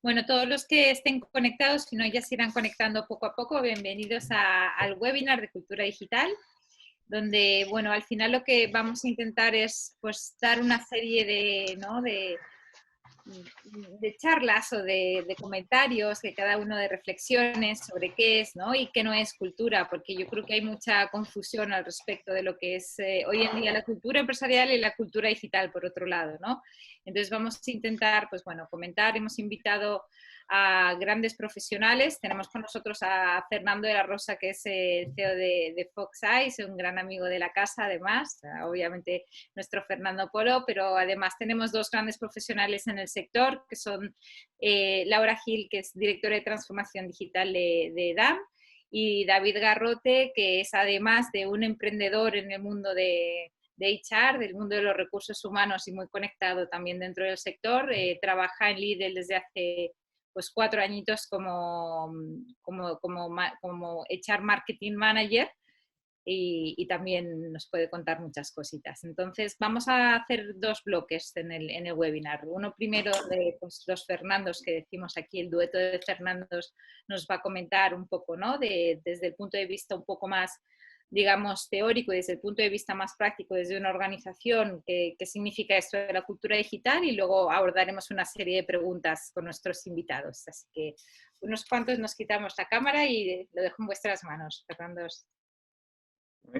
Bueno, todos los que estén conectados, si no ya se irán conectando poco a poco, bienvenidos al webinar de Cultura Digital, donde, bueno, al final lo que vamos a intentar es pues dar una serie de charlas o de comentarios, que cada uno de reflexiones sobre qué es, ¿no? Y qué no es cultura, porque yo creo que hay mucha confusión al respecto de lo que es hoy en día la cultura empresarial y la cultura digital, por otro lado, ¿no? Entonces vamos a intentar, pues bueno, comentar. Hemos invitado a grandes profesionales. Tenemos con nosotros a Fernando de la Rosa, que es el CEO de Fox Eyes, un gran amigo de la casa, además, obviamente nuestro Fernando Polo, pero además tenemos dos grandes profesionales en el sector, que son Laura Gil, que es directora de transformación digital de DAM, y David Garrote, que es además de un emprendedor en el mundo de HR, del mundo de los recursos humanos y muy conectado también dentro del sector. Trabaja en Lidl desde hace pues 4 añitos como HR Marketing Manager, y también nos puede contar muchas cositas. Entonces, vamos a hacer 2 bloques en el webinar. Uno primero de pues, los Fernandos, que decimos aquí, el dueto de Fernandos nos va a comentar un poco, ¿no? Desde el punto de vista un poco más, digamos, teórico y desde el punto de vista más práctico, desde una organización, qué significa esto de la cultura digital, y luego abordaremos una serie de preguntas con nuestros invitados. Así que unos cuantos nos quitamos la cámara y lo dejo en vuestras manos, Fernando.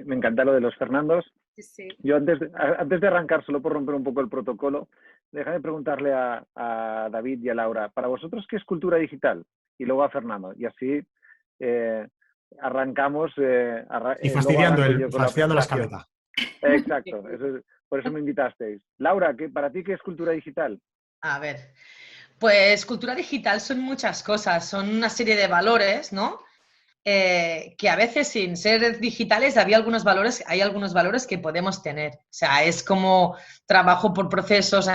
Me encanta lo de los Fernandos. Sí, sí. Yo antes de arrancar, solo por romper un poco el protocolo, déjame preguntarle a David y a Laura, para vosotros, ¿qué es cultura digital? Y luego a Fernando. Y así arrancamos. Y fastidiando la presentación. escaleta. Exacto, por eso me invitasteis. Laura, ¿para ti qué es cultura digital? A ver, pues cultura digital son muchas cosas, son una serie de valores, ¿no? Que a veces sin ser digitales hay algunos valores que podemos tener. O sea, es como trabajo por procesos,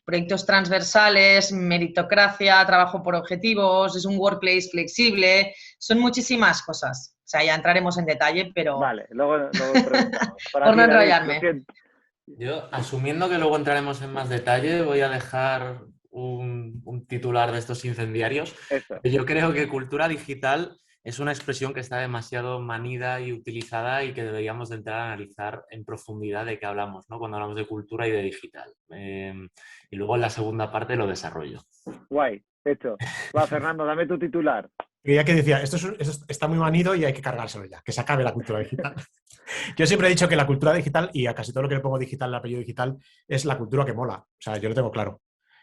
proyectos transversales, meritocracia, trabajo por objetivos, es un workplace flexible, son muchísimas cosas. O sea, ya entraremos en detalle, pero... Vale, luego preguntamos. Por no enrollarme. Yo, asumiendo que luego entraremos en más detalle, voy a dejar un titular de estos incendiarios. Eso. Yo creo que cultura digital es una expresión que está demasiado manida y utilizada y que deberíamos de entrar a analizar en profundidad de qué hablamos, ¿no? Cuando hablamos de cultura y de digital. Y luego en la segunda parte lo desarrollo. Guay, hecho. Va, Fernando, dame tu titular. Creía que decía, esto está muy manido y hay que cargárselo ya, que se acabe la cultura digital. Yo siempre he dicho que la cultura digital, y a casi todo lo que le pongo digital, el apellido digital, es la cultura que mola. O sea, yo lo tengo claro.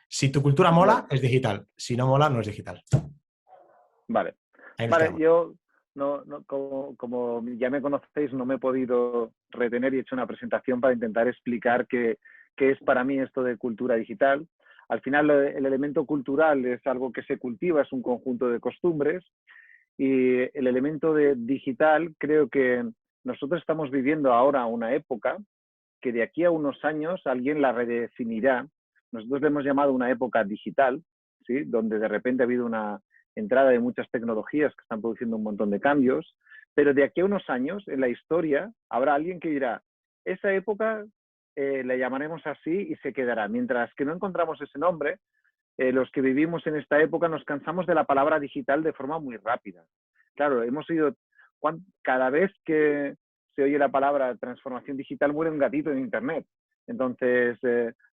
Si tu cultura mola, es digital. Si no mola, no es digital. Vale. Vale, yo, como ya me conocéis, no me he podido retener y he hecho una presentación para intentar explicar qué es para mí esto de cultura digital. Al final, el elemento cultural es algo que se cultiva, es un conjunto de costumbres, y el elemento de digital, creo que nosotros estamos viviendo ahora una época que de aquí a unos años alguien la redefinirá. Nosotros le hemos llamado una época digital, ¿sí? Donde de repente ha habido una entrada de muchas tecnologías que están produciendo un montón de cambios, pero de aquí a unos años, en la historia, habrá alguien que dirá, esa época la llamaremos así y se quedará. Mientras que no encontramos ese nombre, los que vivimos en esta época nos cansamos de la palabra digital de forma muy rápida. Claro, hemos oído, cada vez que se oye la palabra transformación digital muere un gatito en Internet. Entonces,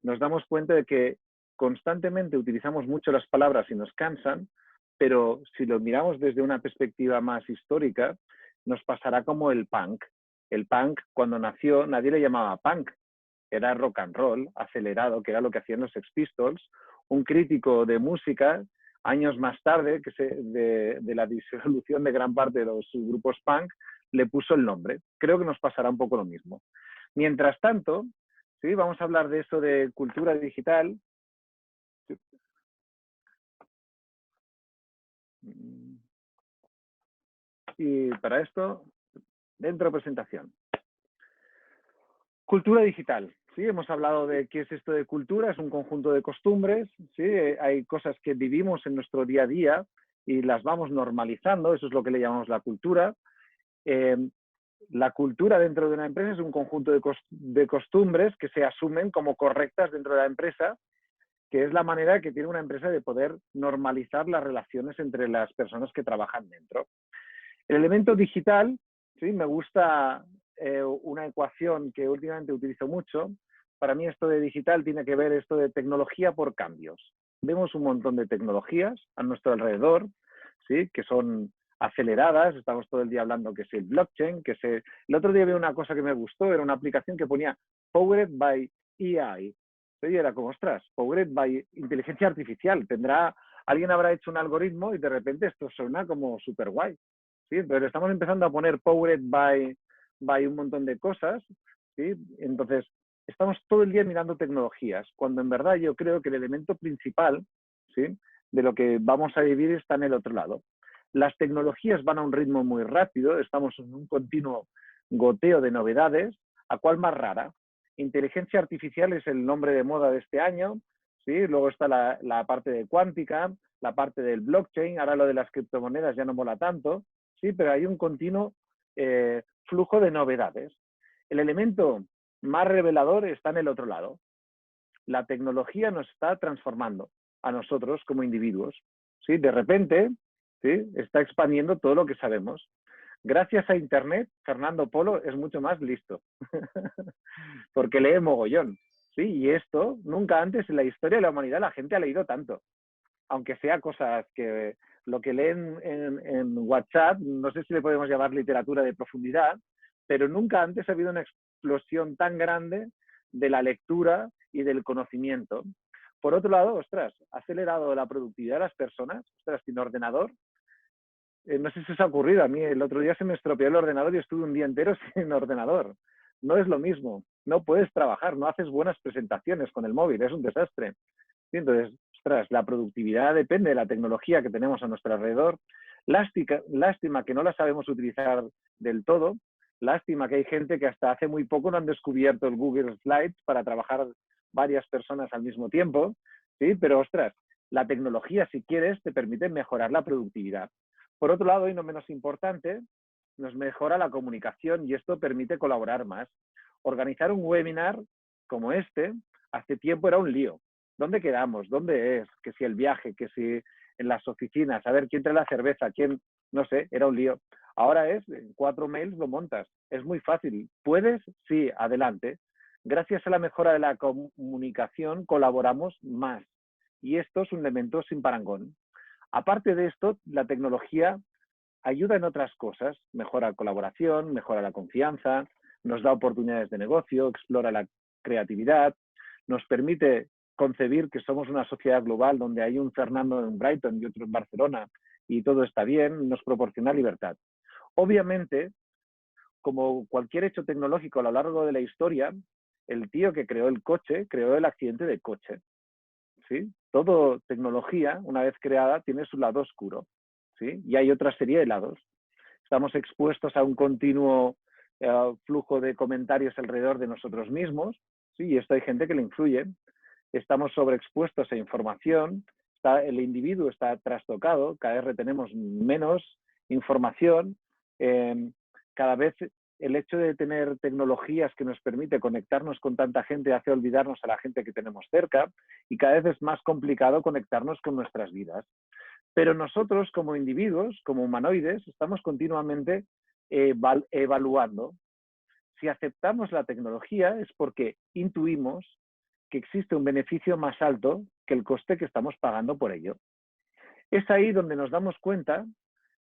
nos damos cuenta de que constantemente utilizamos mucho las palabras y nos cansan, pero si lo miramos desde una perspectiva más histórica, nos pasará como el punk. El punk, cuando nació, nadie le llamaba punk. Era rock and roll, acelerado, que era lo que hacían los Sex Pistols. Un crítico de música, años más tarde, de la disolución de gran parte de los grupos punk, le puso el nombre. Creo que nos pasará un poco lo mismo. Mientras tanto, ¿sí? Vamos a hablar de eso de cultura digital. Y para esto, dentro de presentación. Cultura digital. Sí, hemos hablado de qué es esto de cultura, es un conjunto de costumbres, ¿sí? Hay cosas que vivimos en nuestro día a día y las vamos normalizando, eso es lo que le llamamos la cultura. La cultura dentro de una empresa es un conjunto de costumbres que se asumen como correctas dentro de la empresa, que es la manera que tiene una empresa de poder normalizar las relaciones entre las personas que trabajan dentro. El elemento digital, ¿sí? Me gusta una ecuación que últimamente utilizo mucho. Para mí esto de digital tiene que ver esto de tecnología por cambios. Vemos un montón de tecnologías a nuestro alrededor, ¿sí? Que son aceleradas, estamos todo el día hablando que es el blockchain, el otro día vi una cosa que me gustó, era una aplicación que ponía Powered by AI. Y era como, ostras, Powered by inteligencia artificial. Alguien habrá hecho un algoritmo y de repente esto suena como súper guay. ¿Sí? Pero estamos empezando a poner Powered by un montón de cosas, ¿sí? Entonces, estamos todo el día mirando tecnologías, cuando en verdad yo creo que el elemento principal, ¿sí? De lo que vamos a vivir está en el otro lado. Las tecnologías van a un ritmo muy rápido, estamos en un continuo goteo de novedades, ¿a cuál más rara? Inteligencia artificial es el nombre de moda de este año, ¿sí? Luego está la parte de cuántica, la parte del blockchain, ahora lo de las criptomonedas ya no mola tanto, ¿sí? Pero hay un continuo flujo de novedades. El elemento más revelador está en el otro lado. La tecnología nos está transformando a nosotros como individuos, ¿sí? De repente, ¿sí? Está expandiendo todo lo que sabemos. Gracias a Internet, Fernando Polo es mucho más listo, porque lee mogollón, ¿sí? Y esto, nunca antes en la historia de la humanidad la gente ha leído tanto, aunque sea cosas que lo que leen en WhatsApp, no sé si le podemos llamar literatura de profundidad, pero nunca antes ha habido una explosión tan grande de la lectura y del conocimiento. Por otro lado, ostras, ha acelerado la productividad de las personas, ostras, sin ordenador. No sé si os ha ocurrido, a mí el otro día se me estropeó el ordenador y estuve un día entero sin ordenador. No es lo mismo, no puedes trabajar, no haces buenas presentaciones con el móvil, es un desastre. ¿Sí? Entonces, ostras, la productividad depende de la tecnología que tenemos a nuestro alrededor. Lástima que no la sabemos utilizar del todo. Lástima que hay gente que hasta hace muy poco no han descubierto el Google Slides para trabajar varias personas al mismo tiempo, ¿sí? Pero, ostras, la tecnología, si quieres, te permite mejorar la productividad. Por otro lado, y no menos importante, nos mejora la comunicación y esto permite colaborar más. Organizar un webinar como este, hace tiempo era un lío. ¿Dónde quedamos? ¿Dónde es? Que si el viaje, que si en las oficinas, a ver quién trae la cerveza, quién, no sé, era un lío. Ahora en 4 mails lo montas. Es muy fácil. ¿Puedes? Sí, adelante. Gracias a la mejora de la comunicación colaboramos más. Y esto es un elemento sin parangón. Aparte de esto, la tecnología ayuda en otras cosas. Mejora la colaboración, mejora la confianza, nos da oportunidades de negocio, explora la creatividad, nos permite concebir que somos una sociedad global donde hay un Fernando en Brighton y otro en Barcelona y todo está bien, nos proporciona libertad. Obviamente, como cualquier hecho tecnológico a lo largo de la historia, el tío que creó el coche creó el accidente de coche. ¿Sí? Todo tecnología, una vez creada, tiene su lado oscuro, ¿sí? Y hay otra serie de lados. Estamos expuestos a un continuo flujo de comentarios alrededor de nosotros mismos, ¿sí? Y esto hay gente que le influye. Estamos sobreexpuestos a información, el individuo está trastocado, cada vez retenemos menos información, cada vez el hecho de tener tecnologías que nos permite conectarnos con tanta gente hace olvidarnos a la gente que tenemos cerca y cada vez es más complicado conectarnos con nuestras vidas. Pero nosotros como individuos, como humanoides, estamos continuamente evaluando. Si aceptamos la tecnología es porque intuimos que existe un beneficio más alto que el coste que estamos pagando por ello. Es ahí donde nos damos cuenta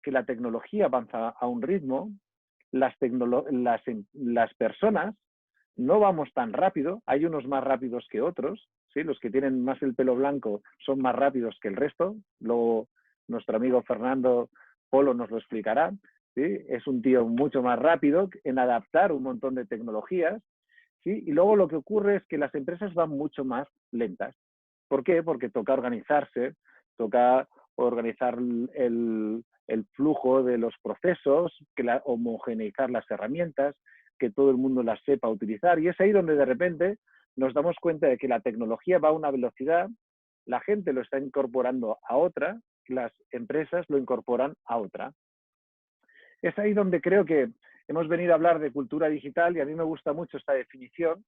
que la tecnología avanza a un ritmo, las personas no vamos tan rápido, hay unos más rápidos que otros, ¿sí? Los que tienen más el pelo blanco son más rápidos que el resto, luego nuestro amigo Fernando Polo nos lo explicará, ¿sí? Es un tío mucho más rápido en adaptar un montón de tecnologías, ¿sí? Y luego lo que ocurre es que las empresas van mucho más lentas. ¿Por qué? Porque toca organizarse, toca organizar el flujo de los procesos, homogeneizar las herramientas, que todo el mundo las sepa utilizar. Y es ahí donde de repente nos damos cuenta de que la tecnología va a una velocidad, la gente lo está incorporando a otra, las empresas lo incorporan a otra. Es ahí donde creo que hemos venido a hablar de cultura digital y a mí me gusta mucho esta definición,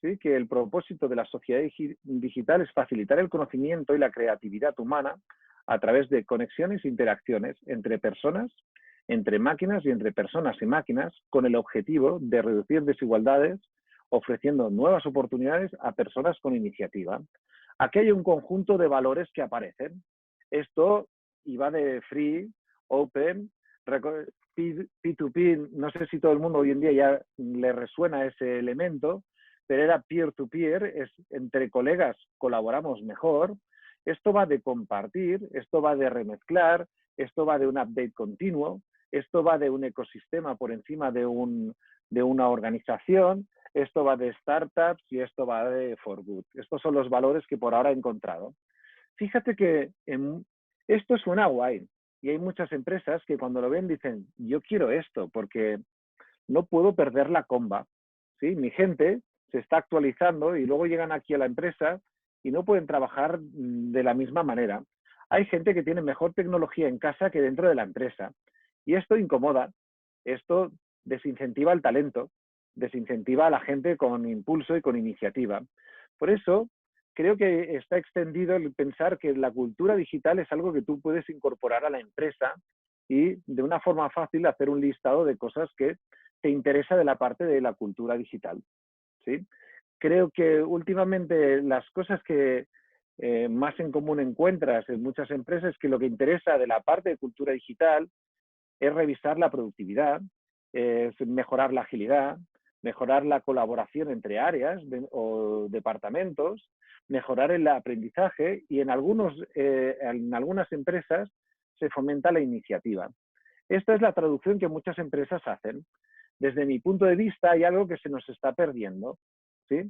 ¿sí? Que el propósito de la sociedad digital es facilitar el conocimiento y la creatividad humana a través de conexiones e interacciones entre personas, entre máquinas y entre personas y máquinas, con el objetivo de reducir desigualdades, ofreciendo nuevas oportunidades a personas con iniciativa. Aquí hay un conjunto de valores que aparecen. Esto iba de free, open, P2P, no sé si todo el mundo hoy en día ya le resuena ese elemento, pero era peer-to-peer, es entre colegas colaboramos mejor. Esto va de compartir, esto va de remezclar, esto va de un update continuo, esto va de un ecosistema por encima de una organización, esto va de startups y esto va de for good. Estos son los valores que por ahora he encontrado. Fíjate que esto suena guay y hay muchas empresas que cuando lo ven dicen, yo quiero esto porque no puedo perder la comba, ¿sí? Mi gente se está actualizando y luego llegan aquí a la empresa y no pueden trabajar de la misma manera. Hay gente que tiene mejor tecnología en casa que dentro de la empresa y esto incomoda, esto desincentiva el talento, desincentiva a la gente con impulso y con iniciativa. Por eso creo que está extendido el pensar que la cultura digital es algo que tú puedes incorporar a la empresa y de una forma fácil hacer un listado de cosas que te interesa de la parte de la cultura digital, ¿sí? Creo que últimamente las cosas que más en común encuentras en muchas empresas es que lo que interesa de la parte de cultura digital es revisar la productividad, es mejorar la agilidad, mejorar la colaboración entre áreas o departamentos, mejorar el aprendizaje y en algunas empresas se fomenta la iniciativa. Esta es la traducción que muchas empresas hacen. Desde mi punto de vista hay algo que se nos está perdiendo, ¿sí?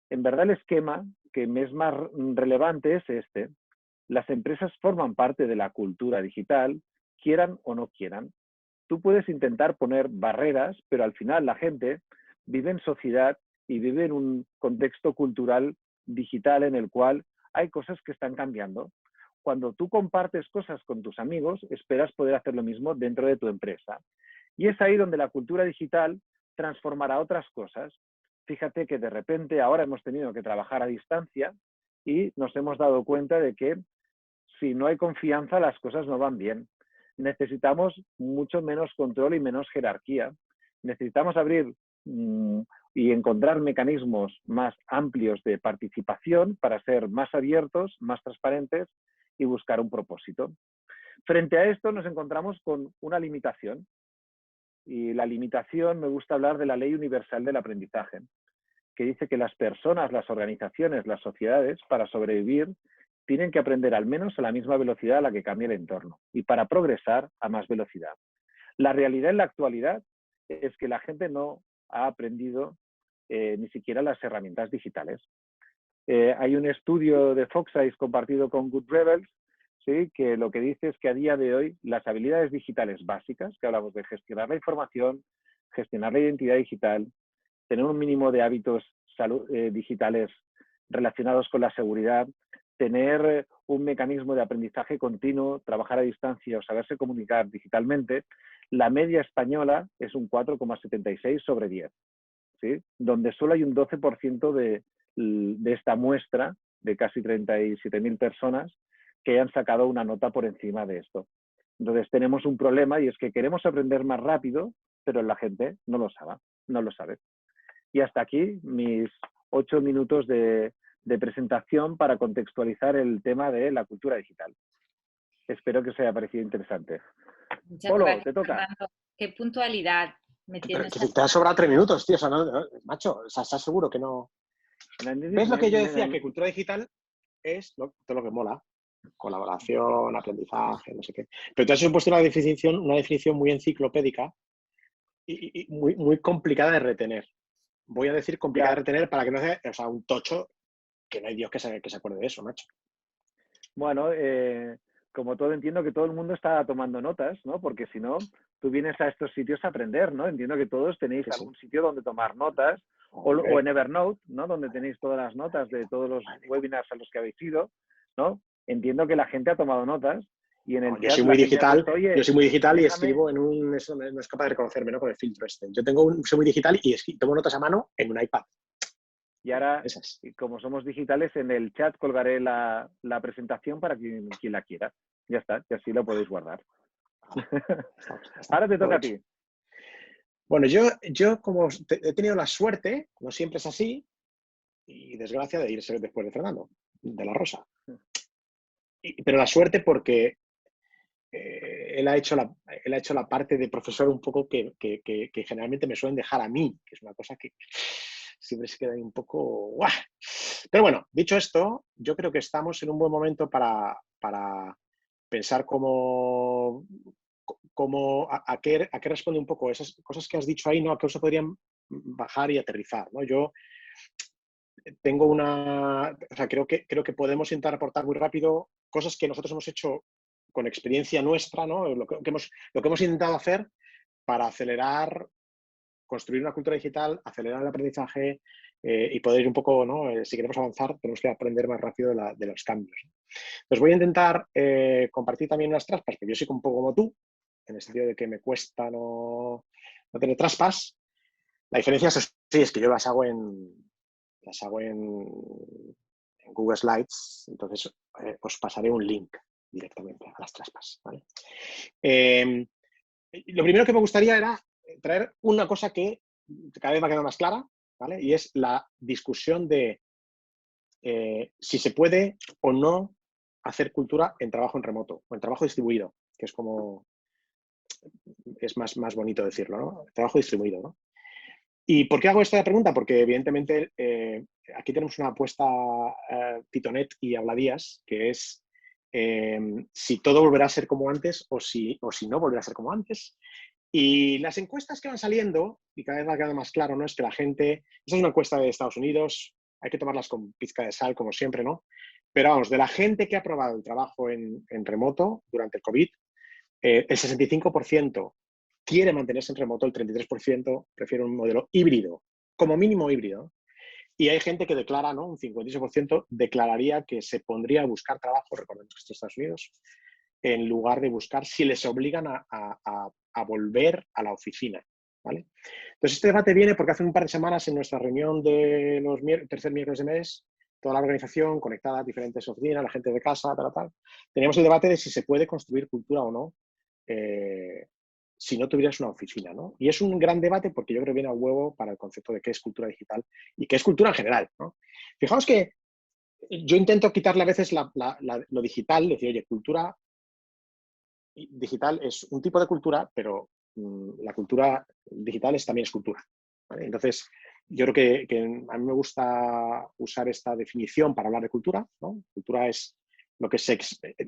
En verdad el esquema que me es más relevante es este. Las empresas forman parte de la cultura digital, quieran o no quieran. Tú puedes intentar poner barreras, pero al final la gente vive en sociedad y vive en un contexto cultural digital en el cual hay cosas que están cambiando. Cuando tú compartes cosas con tus amigos, esperas poder hacer lo mismo dentro de tu empresa. Y es ahí donde la cultura digital transformará otras cosas. Fíjate que de repente ahora hemos tenido que trabajar a distancia y nos hemos dado cuenta de que si no hay confianza las cosas no van bien. Necesitamos mucho menos control y menos jerarquía. Necesitamos abrir y encontrar mecanismos más amplios de participación para ser más abiertos, más transparentes y buscar un propósito. Frente a esto nos encontramos con una limitación. Y la limitación, me gusta hablar de la Ley Universal del Aprendizaje, que dice que las personas, las organizaciones, las sociedades, para sobrevivir, tienen que aprender al menos a la misma velocidad a la que cambia el entorno y para progresar a más velocidad. La realidad en la actualidad es que la gente no ha aprendido ni siquiera las herramientas digitales. Hay un estudio de Fox Eyes compartido con Good Rebels, ¿sí? Que lo que dice es que a día de hoy las habilidades digitales básicas, que hablamos de gestionar la información, gestionar la identidad digital, tener un mínimo de hábitos digitales relacionados con la seguridad, tener un mecanismo de aprendizaje continuo, trabajar a distancia o saberse comunicar digitalmente, la media española es un 4,76 sobre 10, ¿sí? Donde solo hay un 12% de esta muestra de casi 37.000 personas que hayan sacado una nota por encima de esto. Entonces tenemos un problema y es que queremos aprender más rápido, pero la gente no lo sabe. Y hasta aquí mis 8 minutos de presentación para contextualizar el tema de la cultura digital. Espero que os haya parecido interesante. Muchas Polo, gracias, te toca. Fernando. Qué puntualidad. Te ha sobrado 3 minutos, tío. O sea, macho, ¿estás seguro que no? ¿Ves lo que yo decía? Que cultura digital es todo lo que mola. Colaboración, aprendizaje, no sé qué. Pero tú has puesto una definición muy enciclopédica y muy complicada de retener. Voy a decir complicada de retener para que no sea, o sea, un tocho que no hay Dios que se acuerde de eso, macho. Bueno, como todo entiendo que todo el mundo está tomando notas, ¿no? Porque si no, tú vienes a estos sitios a aprender, ¿no? Entiendo que todos tenéis algún sitio donde tomar notas, o en Evernote, ¿no? Donde tenéis todas las notas de todos los webinars a los que habéis ido, ¿no? Entiendo que la gente ha tomado notas y en el yo soy muy digital, y escribo en un... Eso no es capaz de reconocerme, ¿no? Con el filtro este. Yo soy muy digital y tomo notas a mano en un iPad. Y ahora, como somos digitales, en el chat colgaré la presentación para quien la quiera. Ya está, y así lo podéis guardar. Ahora te toca a ti. Bueno, yo como he tenido la suerte, no siempre es así, y desgracia de irse después de Fernando, de la Rosa. Pero la suerte porque él ha hecho la parte de profesor un poco que generalmente me suelen dejar a mí, que es una cosa que siempre se queda ahí un poco... ¡Uah! Pero bueno, dicho esto, yo creo que estamos en un buen momento para pensar a qué responde un poco esas cosas que has dicho ahí, ¿no? A qué se podrían bajar y aterrizar, ¿no? Yo tengo creo que podemos intentar aportar muy rápido cosas que nosotros hemos hecho con experiencia nuestra, ¿no? Lo que hemos intentado hacer para acelerar, construir una cultura digital, acelerar el aprendizaje y poder ir un poco, ¿no? Si queremos avanzar, tenemos que aprender más rápido de los cambios. Entonces voy a intentar compartir también unas traspas, porque yo soy un poco como tú, en el sentido de que me cuesta no tener traspas. La diferencia es que yo las hago en Google Slides, entonces os pasaré un link directamente a las traspas, ¿vale? Lo primero que me gustaría era traer una cosa que cada vez va quedando más clara, ¿vale? Y es la discusión de si se puede o no hacer cultura en trabajo en remoto o en trabajo distribuido, que es como es más bonito decirlo, ¿no? Trabajo distribuido, ¿no? ¿Y por qué hago esta pregunta? Porque evidentemente aquí tenemos una apuesta Titonet y Habladías, que es si todo volverá a ser como antes o si no volverá a ser como antes. Y las encuestas que van saliendo, y cada vez va quedando más claro, ¿no? Es que la gente, esta es una encuesta de Estados Unidos, hay que tomarlas con pizca de sal, como siempre, ¿no? Pero vamos, de la gente que ha probado el trabajo en remoto durante el COVID, el 65% quiere mantenerse en remoto, el 33% prefiere un modelo híbrido, como mínimo híbrido. Y hay gente que declara, ¿no? Un 56% declararía que se pondría a buscar trabajo, recordemos que esto es Estados Unidos, en lugar de buscar si les obligan a volver a la oficina, ¿vale? Entonces este debate viene porque hace un par de semanas en nuestra reunión de los tercer miércoles de mes, toda la organización conectada a diferentes oficinas, la gente de casa, tal, teníamos el debate de si se puede construir cultura o no si no tuvieras una oficina, ¿no? Y es un gran debate porque yo creo que viene a huevo para el concepto de qué es cultura digital y qué es cultura en general, ¿no? Fijaos que yo intento quitarle a veces lo digital, decir, oye, cultura digital es un tipo de cultura, pero la cultura digital también es cultura, ¿vale? Entonces, yo creo que a mí me gusta usar esta definición para hablar de cultura, ¿no? Cultura es lo que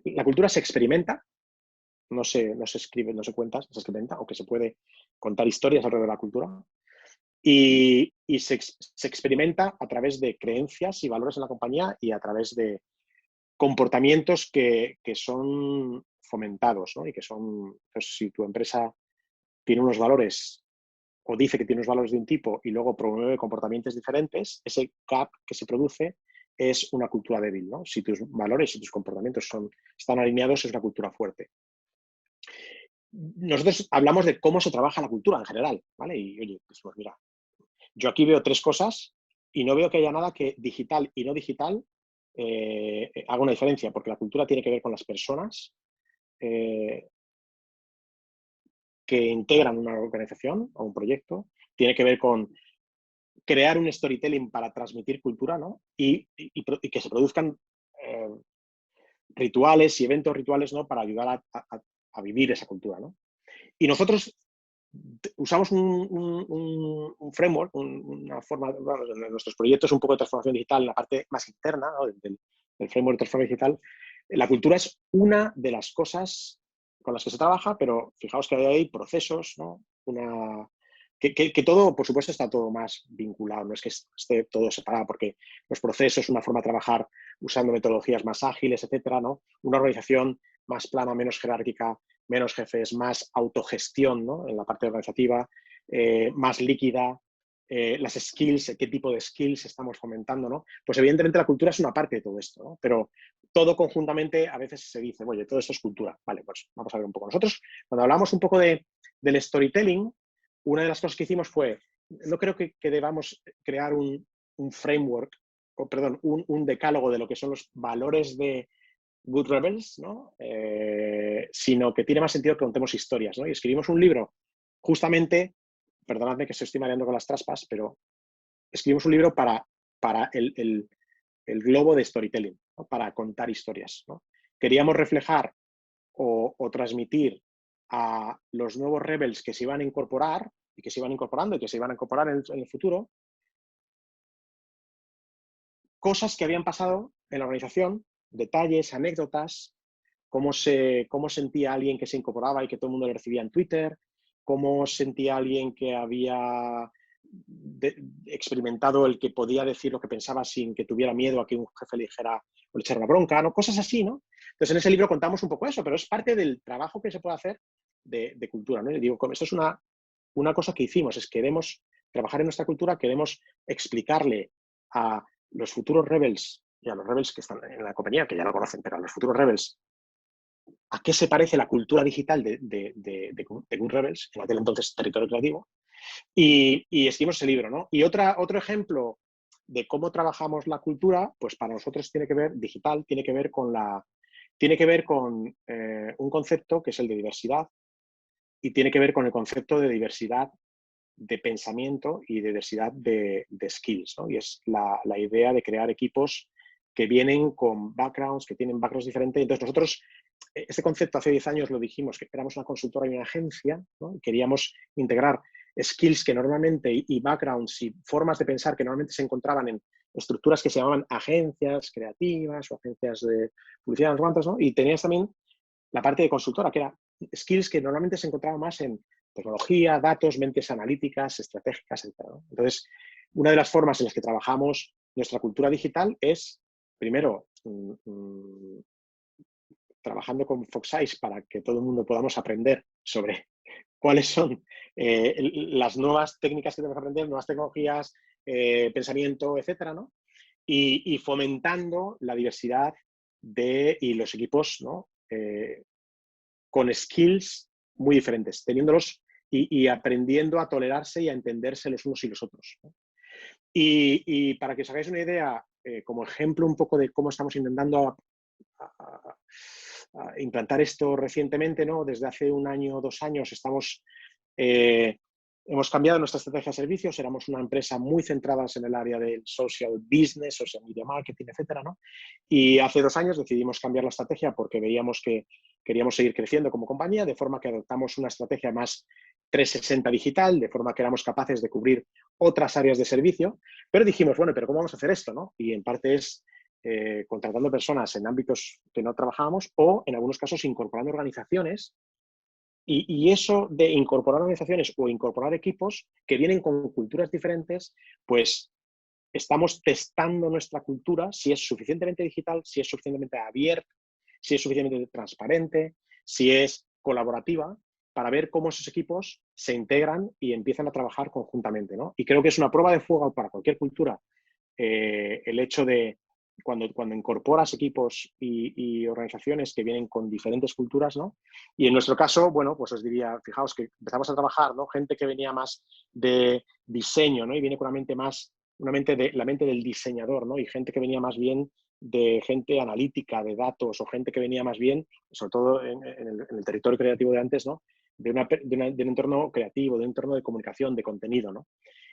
la cultura se experimenta, no se escribe, no se cuenta, se experimenta, o que se puede contar historias alrededor de la cultura. Y se experimenta a través de creencias y valores en la compañía y a través de comportamientos que son fomentados, ¿no? Y que son, pues, si tu empresa tiene unos valores o dice que tiene unos valores de un tipo y luego promueve comportamientos diferentes, ese gap que se produce es una cultura débil, ¿no? Si tus valores y tus comportamientos están alineados, es una cultura fuerte. Nosotros hablamos de cómo se trabaja la cultura en general, ¿vale? Y oye, pues mira, yo aquí veo tres cosas y no veo que haya nada que digital y no digital haga una diferencia, porque la cultura tiene que ver con las personas que integran una organización o un proyecto, tiene que ver con crear un storytelling para transmitir cultura, ¿no? Y que se produzcan rituales y eventos rituales, ¿no? Para ayudar a vivir esa cultura, ¿no? Y nosotros usamos un framework, una forma, bueno, en nuestros proyectos un poco de transformación digital, en la parte más interna, ¿no? del framework de transformación digital. La cultura es una de las cosas con las que se trabaja, pero fijaos que hay procesos, ¿no? Que todo, por supuesto, está todo más vinculado, no es que esté todo separado, porque los procesos, una forma de trabajar usando metodologías más ágiles, etcétera, ¿no? Una organización más plana, menos jerárquica, menos jefes, más autogestión, ¿no? En la parte organizativa, más líquida, las skills, qué tipo de skills estamos fomentando, ¿no? Pues evidentemente la cultura es una parte de todo esto, ¿no? Pero todo conjuntamente a veces se dice, oye, todo esto es cultura. Vale, pues vamos a ver un poco. Nosotros, cuando hablamos un poco del storytelling, una de las cosas que hicimos fue, no creo que debamos crear un framework, un decálogo de lo que son los valores de Good Rebels, ¿no? Sino que tiene más sentido que contemos historias, ¿no? Y escribimos un libro justamente, perdonadme que se estoy mareando con las traspas, pero escribimos un libro para el globo de storytelling, ¿no? Para contar historias, ¿no? Queríamos reflejar o transmitir a los nuevos Rebels que se iban a incorporar y que se iban incorporando y que se iban a incorporar en el futuro, cosas que habían pasado en la organización, detalles, anécdotas, cómo sentía alguien que se incorporaba y que todo el mundo le recibía en Twitter, cómo sentía alguien que había experimentado el que podía decir lo que pensaba sin que tuviera miedo a que un jefe le dijera o le echara la bronca, ¿no? Cosas así, ¿no? Entonces, en ese libro contamos un poco eso, pero es parte del trabajo que se puede hacer de cultura, ¿no? Y digo, esto es una cosa que hicimos, es queremos trabajar en nuestra cultura, queremos explicarle a los futuros Rebels y a los Rebels que están en la compañía, que ya lo conocen, pero a los futuros Rebels, a qué se parece la cultura digital de Good Rebels, en aquel entonces Territorio Creativo, y escribimos ese libro, ¿no? Y otro ejemplo de cómo trabajamos la cultura, pues para nosotros tiene que ver, digital, tiene que ver con un concepto que es el de diversidad, y tiene que ver con el concepto de diversidad de pensamiento y de diversidad de skills, ¿no? Y es la idea de crear equipos que vienen con backgrounds, que tienen backgrounds diferentes. Entonces nosotros, este concepto hace 10 años lo dijimos, que éramos una consultora y una agencia, ¿no? Y queríamos integrar skills que normalmente, y backgrounds y formas de pensar que normalmente se encontraban en estructuras que se llamaban agencias creativas o agencias de publicidad, ¿no? Y tenías también la parte de consultora, que era skills que normalmente se encontraban más en tecnología, datos, mentes analíticas, estratégicas, etc., ¿no? Entonces, una de las formas en las que trabajamos nuestra cultura digital es, primero, trabajando con Fox Eyes para que todo el mundo podamos aprender sobre cuáles son las nuevas técnicas que tenemos que aprender, nuevas tecnologías, pensamiento, etcétera, ¿no? Y fomentando la diversidad y los equipos, ¿no? Con skills muy diferentes, teniéndolos y aprendiendo a tolerarse y a entenderse los unos y los otros, ¿no? Y para que os hagáis una idea, como ejemplo un poco de cómo estamos intentando a implantar esto recientemente, ¿no? Desde hace 1 año o 2 años hemos cambiado nuestra estrategia de servicios, éramos una empresa muy centrada en el área del social business, social media marketing, etcétera, ¿no? Y hace 2 años decidimos cambiar la estrategia porque veíamos que queríamos seguir creciendo como compañía, de forma que adoptamos una estrategia más 360 digital, de forma que éramos capaces de cubrir otras áreas de servicio, pero dijimos, bueno, pero ¿cómo vamos a hacer esto, no? Y en parte es contratando personas en ámbitos que no trabajábamos o, en algunos casos, incorporando organizaciones. Y eso de incorporar organizaciones o incorporar equipos que vienen con culturas diferentes, pues estamos testando nuestra cultura, si es suficientemente digital, si es suficientemente abierta, si es suficientemente transparente, si es colaborativa, para ver cómo esos equipos se integran y empiezan a trabajar conjuntamente, ¿no? Y creo que es una prueba de fuego para cualquier cultura el hecho de cuando incorporas equipos y organizaciones que vienen con diferentes culturas, ¿no? Y en nuestro caso, bueno, pues os diría, fijaos que empezamos a trabajar, ¿no? Gente que venía más de diseño, ¿no? Y viene con la mente del diseñador, ¿no? Y gente que venía más bien de gente analítica, de datos, o gente que venía más bien, sobre todo en el territorio creativo de antes, ¿no? De un entorno creativo, de un entorno de comunicación, de contenido, ¿no?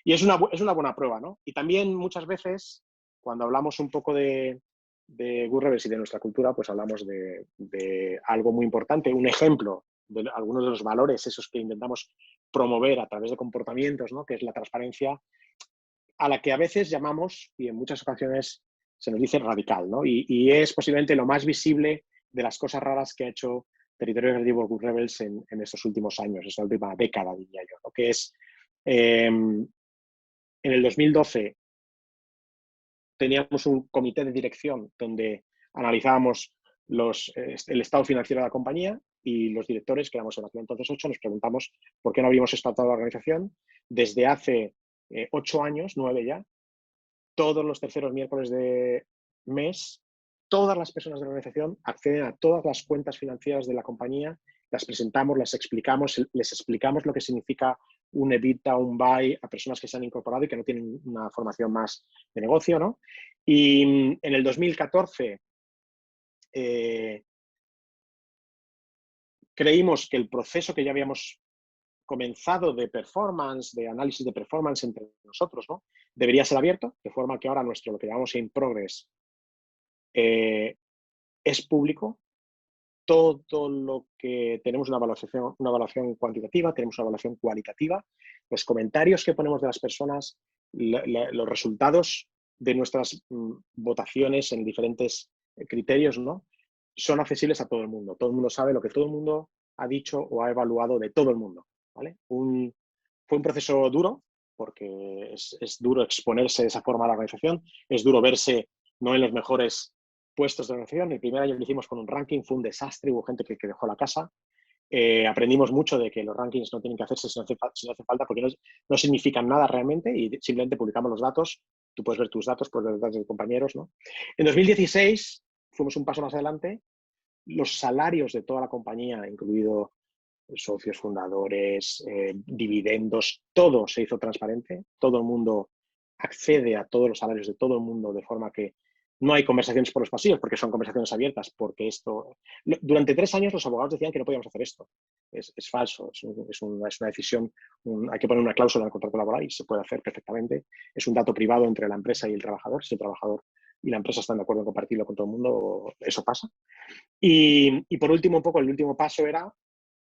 Y es una buena prueba, ¿no? Y también muchas veces, cuando hablamos un poco de Good Rebels y de nuestra cultura, pues hablamos de algo muy importante, un ejemplo de algunos de los valores, esos que intentamos promover a través de comportamientos, ¿no? Que es la transparencia, a la que a veces llamamos, y en muchas ocasiones se nos dice radical, ¿no? Y es posiblemente lo más visible de las cosas raras que ha hecho Territorio Creativo Good Rebels en estos últimos años, esta última década, diría yo, ¿no? Que es, en el 2012 teníamos un comité de dirección donde analizábamos el estado financiero de la compañía, y los directores, que éramos en aquel entonces 8, nos preguntamos por qué no habíamos estatado la organización. Desde hace 8 años, 9 ya, todos los terceros miércoles de mes, todas las personas de la organización acceden a todas las cuentas financieras de la compañía, las presentamos, las explicamos, les explicamos lo que significa un EBITDA, un buy a personas que se han incorporado y que no tienen una formación más de negocio, ¿no? Y en el 2014 creímos que el proceso que ya habíamos comenzado de performance, de análisis de performance entre nosotros, ¿no? Debería ser abierto, de forma que ahora nuestro, lo que llamamos in progress, es público. Todo lo que tenemos una evaluación cuantitativa, tenemos una evaluación cualitativa, los comentarios que ponemos de las personas, los resultados de nuestras votaciones en diferentes criterios, ¿no? Son accesibles a todo el mundo. Todo el mundo sabe lo que todo el mundo ha dicho o ha evaluado de todo el mundo, ¿vale? Fue un proceso duro, porque es duro exponerse de esa forma a la organización, es duro verse no en los mejores puestos de organización. El primer año lo hicimos con un ranking, fue un desastre, hubo gente que dejó la casa. Aprendimos mucho de que los rankings no tienen que hacerse si no hace falta, porque no significan nada realmente y simplemente publicamos los datos. Tú puedes ver tus datos, puedes ver los datos de compañeros, ¿no? En 2016 fuimos un paso más adelante. Los salarios de toda la compañía, incluido socios fundadores, dividendos, todo se hizo transparente. Todo el mundo accede a todos los salarios de todo el mundo de forma que no hay conversaciones por los pasillos, porque son conversaciones abiertas, porque esto... Durante 3 años los abogados decían que no podíamos hacer esto. Es falso, es una decisión, hay que poner una cláusula en el contrato laboral y se puede hacer perfectamente. Es un dato privado entre la empresa y el trabajador. Si el trabajador y la empresa están de acuerdo en compartirlo con todo el mundo, eso pasa. Y por último, un poco, el último paso era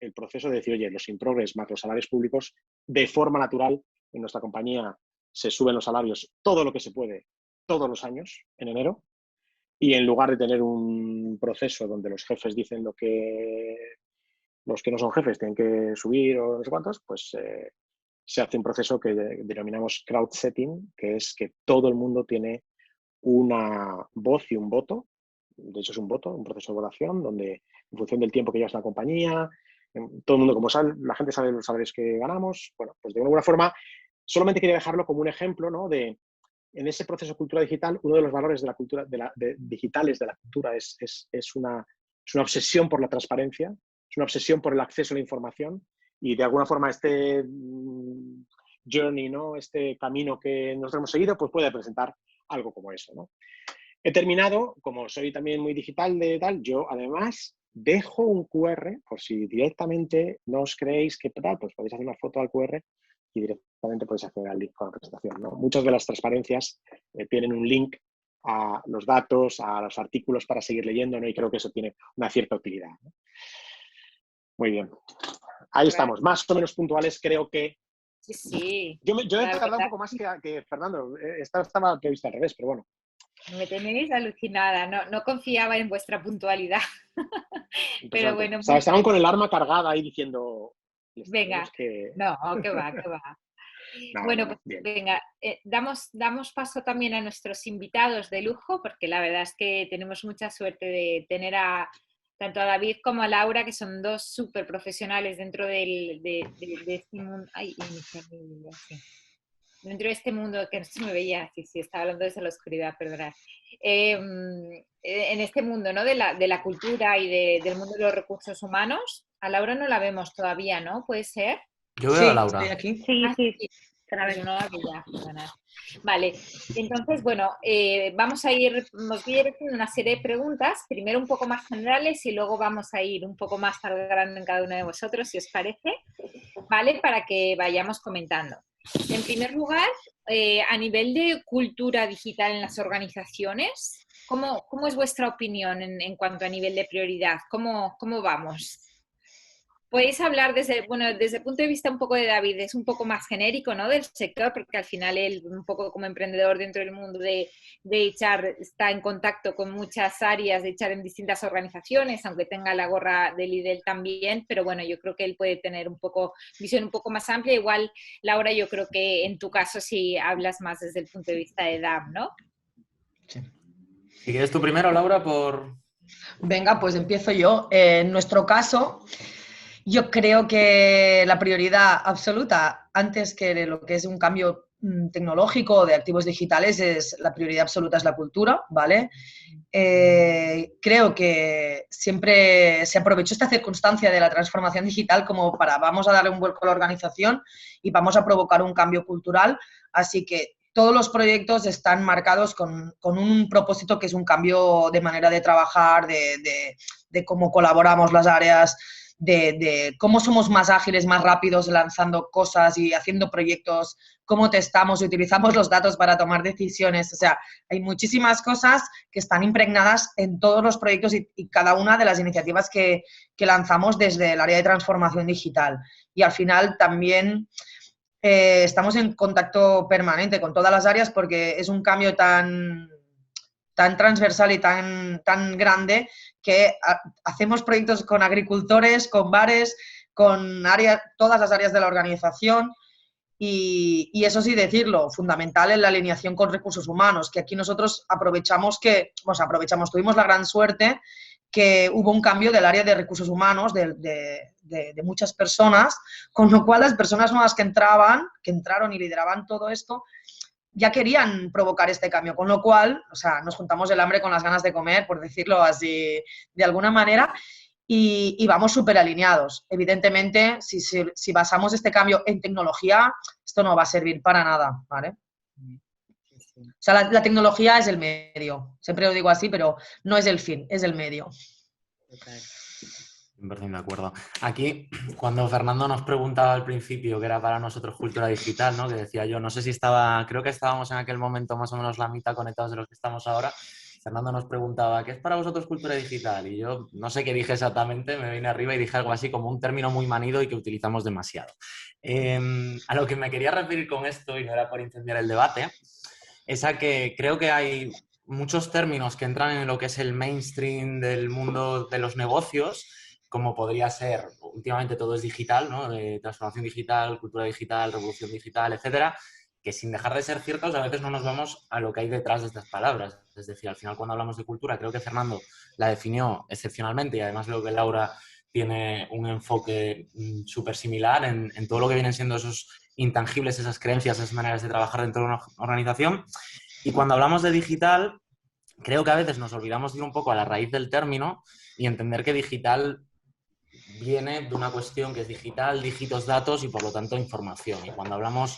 el proceso de decir, oye, los in progress más los salarios públicos, de forma natural, en nuestra compañía se suben los salarios todo lo que se puede, todos los años, en enero, y en lugar de tener un proceso donde los jefes dicen lo que los que no son jefes tienen que subir o no sé cuántos, pues se hace un proceso que denominamos crowd setting, que es que todo el mundo tiene una voz y un voto. De hecho es un voto, un proceso de votación, donde en función del tiempo que llevas en la compañía, todo el mundo, como sabe, la gente sabe los salarios que ganamos. Bueno, pues de alguna forma, solamente quería dejarlo como un ejemplo, ¿no? En ese proceso de cultura digital, uno de los valores de la cultura digitales de la cultura es una obsesión por la transparencia, es una obsesión por el acceso a la información y de alguna forma este journey, ¿no? Este camino que nosotros hemos seguido, pues puede presentar algo como eso, ¿no? He terminado, como soy también muy digital de tal, yo además dejo un QR, por si directamente no os creéis que tal, pues podéis hacer una foto al QR y directamente podéis acceder al link con la presentación, ¿no? Muchas de las transparencias tienen un link a los datos, a los artículos para seguir leyendo, ¿no? Y creo que eso tiene una cierta utilidad, ¿no? Muy bien. Ahí estamos, más o menos puntuales, creo que... Sí. Yo he tardado un poco más que Fernando. Estaba prevista al revés, pero bueno. Me tenéis alucinada, no confiaba en vuestra puntualidad. Pero bueno. O sea, estaban con el arma cargada ahí diciendo... Venga, no, que va. No, bueno, pues bien. Venga, damos paso también a nuestros invitados de lujo, porque la verdad es que tenemos mucha suerte de tener tanto a David como a Laura, que son dos súper profesionales dentro de este mundo. Ay, dentro de este mundo que no se me veía, sí, estaba hablando desde la oscuridad, perdonad. En este mundo, ¿no? de la cultura y del mundo de los recursos humanos. A Laura no la vemos todavía, ¿no? ¿Puede ser? Yo veo a Laura. Estoy aquí. Sí. Pero no la veía. Vale, entonces, bueno, vamos a ir haciendo una serie de preguntas, primero un poco más generales y luego vamos a ir un poco más al grano en cada uno de vosotros, si os parece, ¿vale? Para que vayamos comentando. En primer lugar, a nivel de cultura digital en las organizaciones, ¿cómo es vuestra opinión en cuanto a nivel de prioridad? ¿Cómo vamos? Podéis hablar desde el punto de vista un poco de David, es un poco más genérico, ¿no? Del sector, porque al final él, un poco como emprendedor dentro del mundo de HR, está en contacto con muchas áreas de HR en distintas organizaciones, aunque tenga la gorra de líder también, pero bueno, yo creo que él puede tener visión un poco más amplia. Igual, Laura, yo creo que en tu caso sí hablas más desde el punto de vista de DAM, ¿no? Sí. Si quieres tú primero, Laura, Venga, pues empiezo yo. En nuestro caso... Yo creo que la prioridad absoluta, antes que lo que es un cambio tecnológico o de activos digitales, la prioridad absoluta es la cultura, ¿vale? Creo que siempre se aprovechó esta circunstancia de la transformación digital como para vamos a darle un vuelco a la organización y vamos a provocar un cambio cultural, así que todos los proyectos están marcados con un propósito que es un cambio de manera de trabajar, de cómo colaboramos las áreas, de cómo somos más ágiles, más rápidos lanzando cosas y haciendo proyectos, cómo testamos y utilizamos los datos para tomar decisiones. O sea, hay muchísimas cosas que están impregnadas en todos los proyectos y cada una de las iniciativas que lanzamos desde el área de transformación digital. Y al final también estamos en contacto permanente con todas las áreas porque es un cambio tan transversal y tan grande que hacemos proyectos con agricultores, con bares, con todas las áreas de la organización y eso sí decirlo, fundamental en la alineación con recursos humanos, que aquí nosotros tuvimos la gran suerte que hubo un cambio del área de recursos humanos de muchas personas, con lo cual las personas nuevas que entraron y lideraban todo esto, ya querían provocar este cambio, con lo cual, o sea, nos juntamos el hambre con las ganas de comer, por decirlo así de alguna manera, y vamos súper alineados. Evidentemente, si basamos este cambio en tecnología, esto no va a servir para nada, ¿vale? O sea, la tecnología es el medio. Siempre lo digo así, pero no es el fin, es el medio. 100% de acuerdo. Aquí, cuando Fernando nos preguntaba al principio qué era para nosotros cultura digital, ¿no? Que decía yo, no sé si creo que estábamos en aquel momento más o menos la mitad conectados de los que estamos ahora. Fernando nos preguntaba, ¿qué es para vosotros cultura digital? Y yo no sé qué dije exactamente, me vine arriba y dije algo así como un término muy manido y que utilizamos demasiado. A lo que me quería referir con esto, y no era por incendiar el debate, es a que creo que hay muchos términos que entran en lo que es el mainstream del mundo de los negocios, como podría ser, últimamente todo es digital, ¿no? De transformación digital, cultura digital, revolución digital, etcétera, que sin dejar de ser ciertos, a veces no nos vamos a lo que hay detrás de estas palabras. Es decir, al final cuando hablamos de cultura, creo que Fernando la definió excepcionalmente y además creo que Laura tiene un enfoque súper similar en todo lo que vienen siendo esos intangibles, esas creencias, esas maneras de trabajar dentro de una organización. Y cuando hablamos de digital, creo que a veces nos olvidamos de ir un poco a la raíz del término y entender que digital viene de una cuestión que es digital, dígitos, datos y por lo tanto información. Y cuando hablamos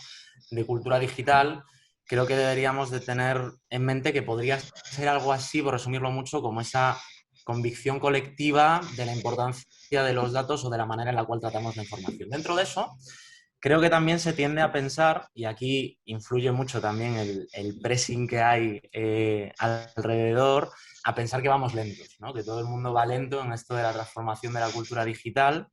de cultura digital, creo que deberíamos de tener en mente que podría ser algo así, por resumirlo mucho, como esa convicción colectiva de la importancia de los datos o de la manera en la cual tratamos la información. Dentro de eso, creo que también se tiende a pensar, y aquí influye mucho también el pressing que hay alrededor, a pensar que vamos lentos, ¿no? Que todo el mundo va lento en esto de la transformación de la cultura digital,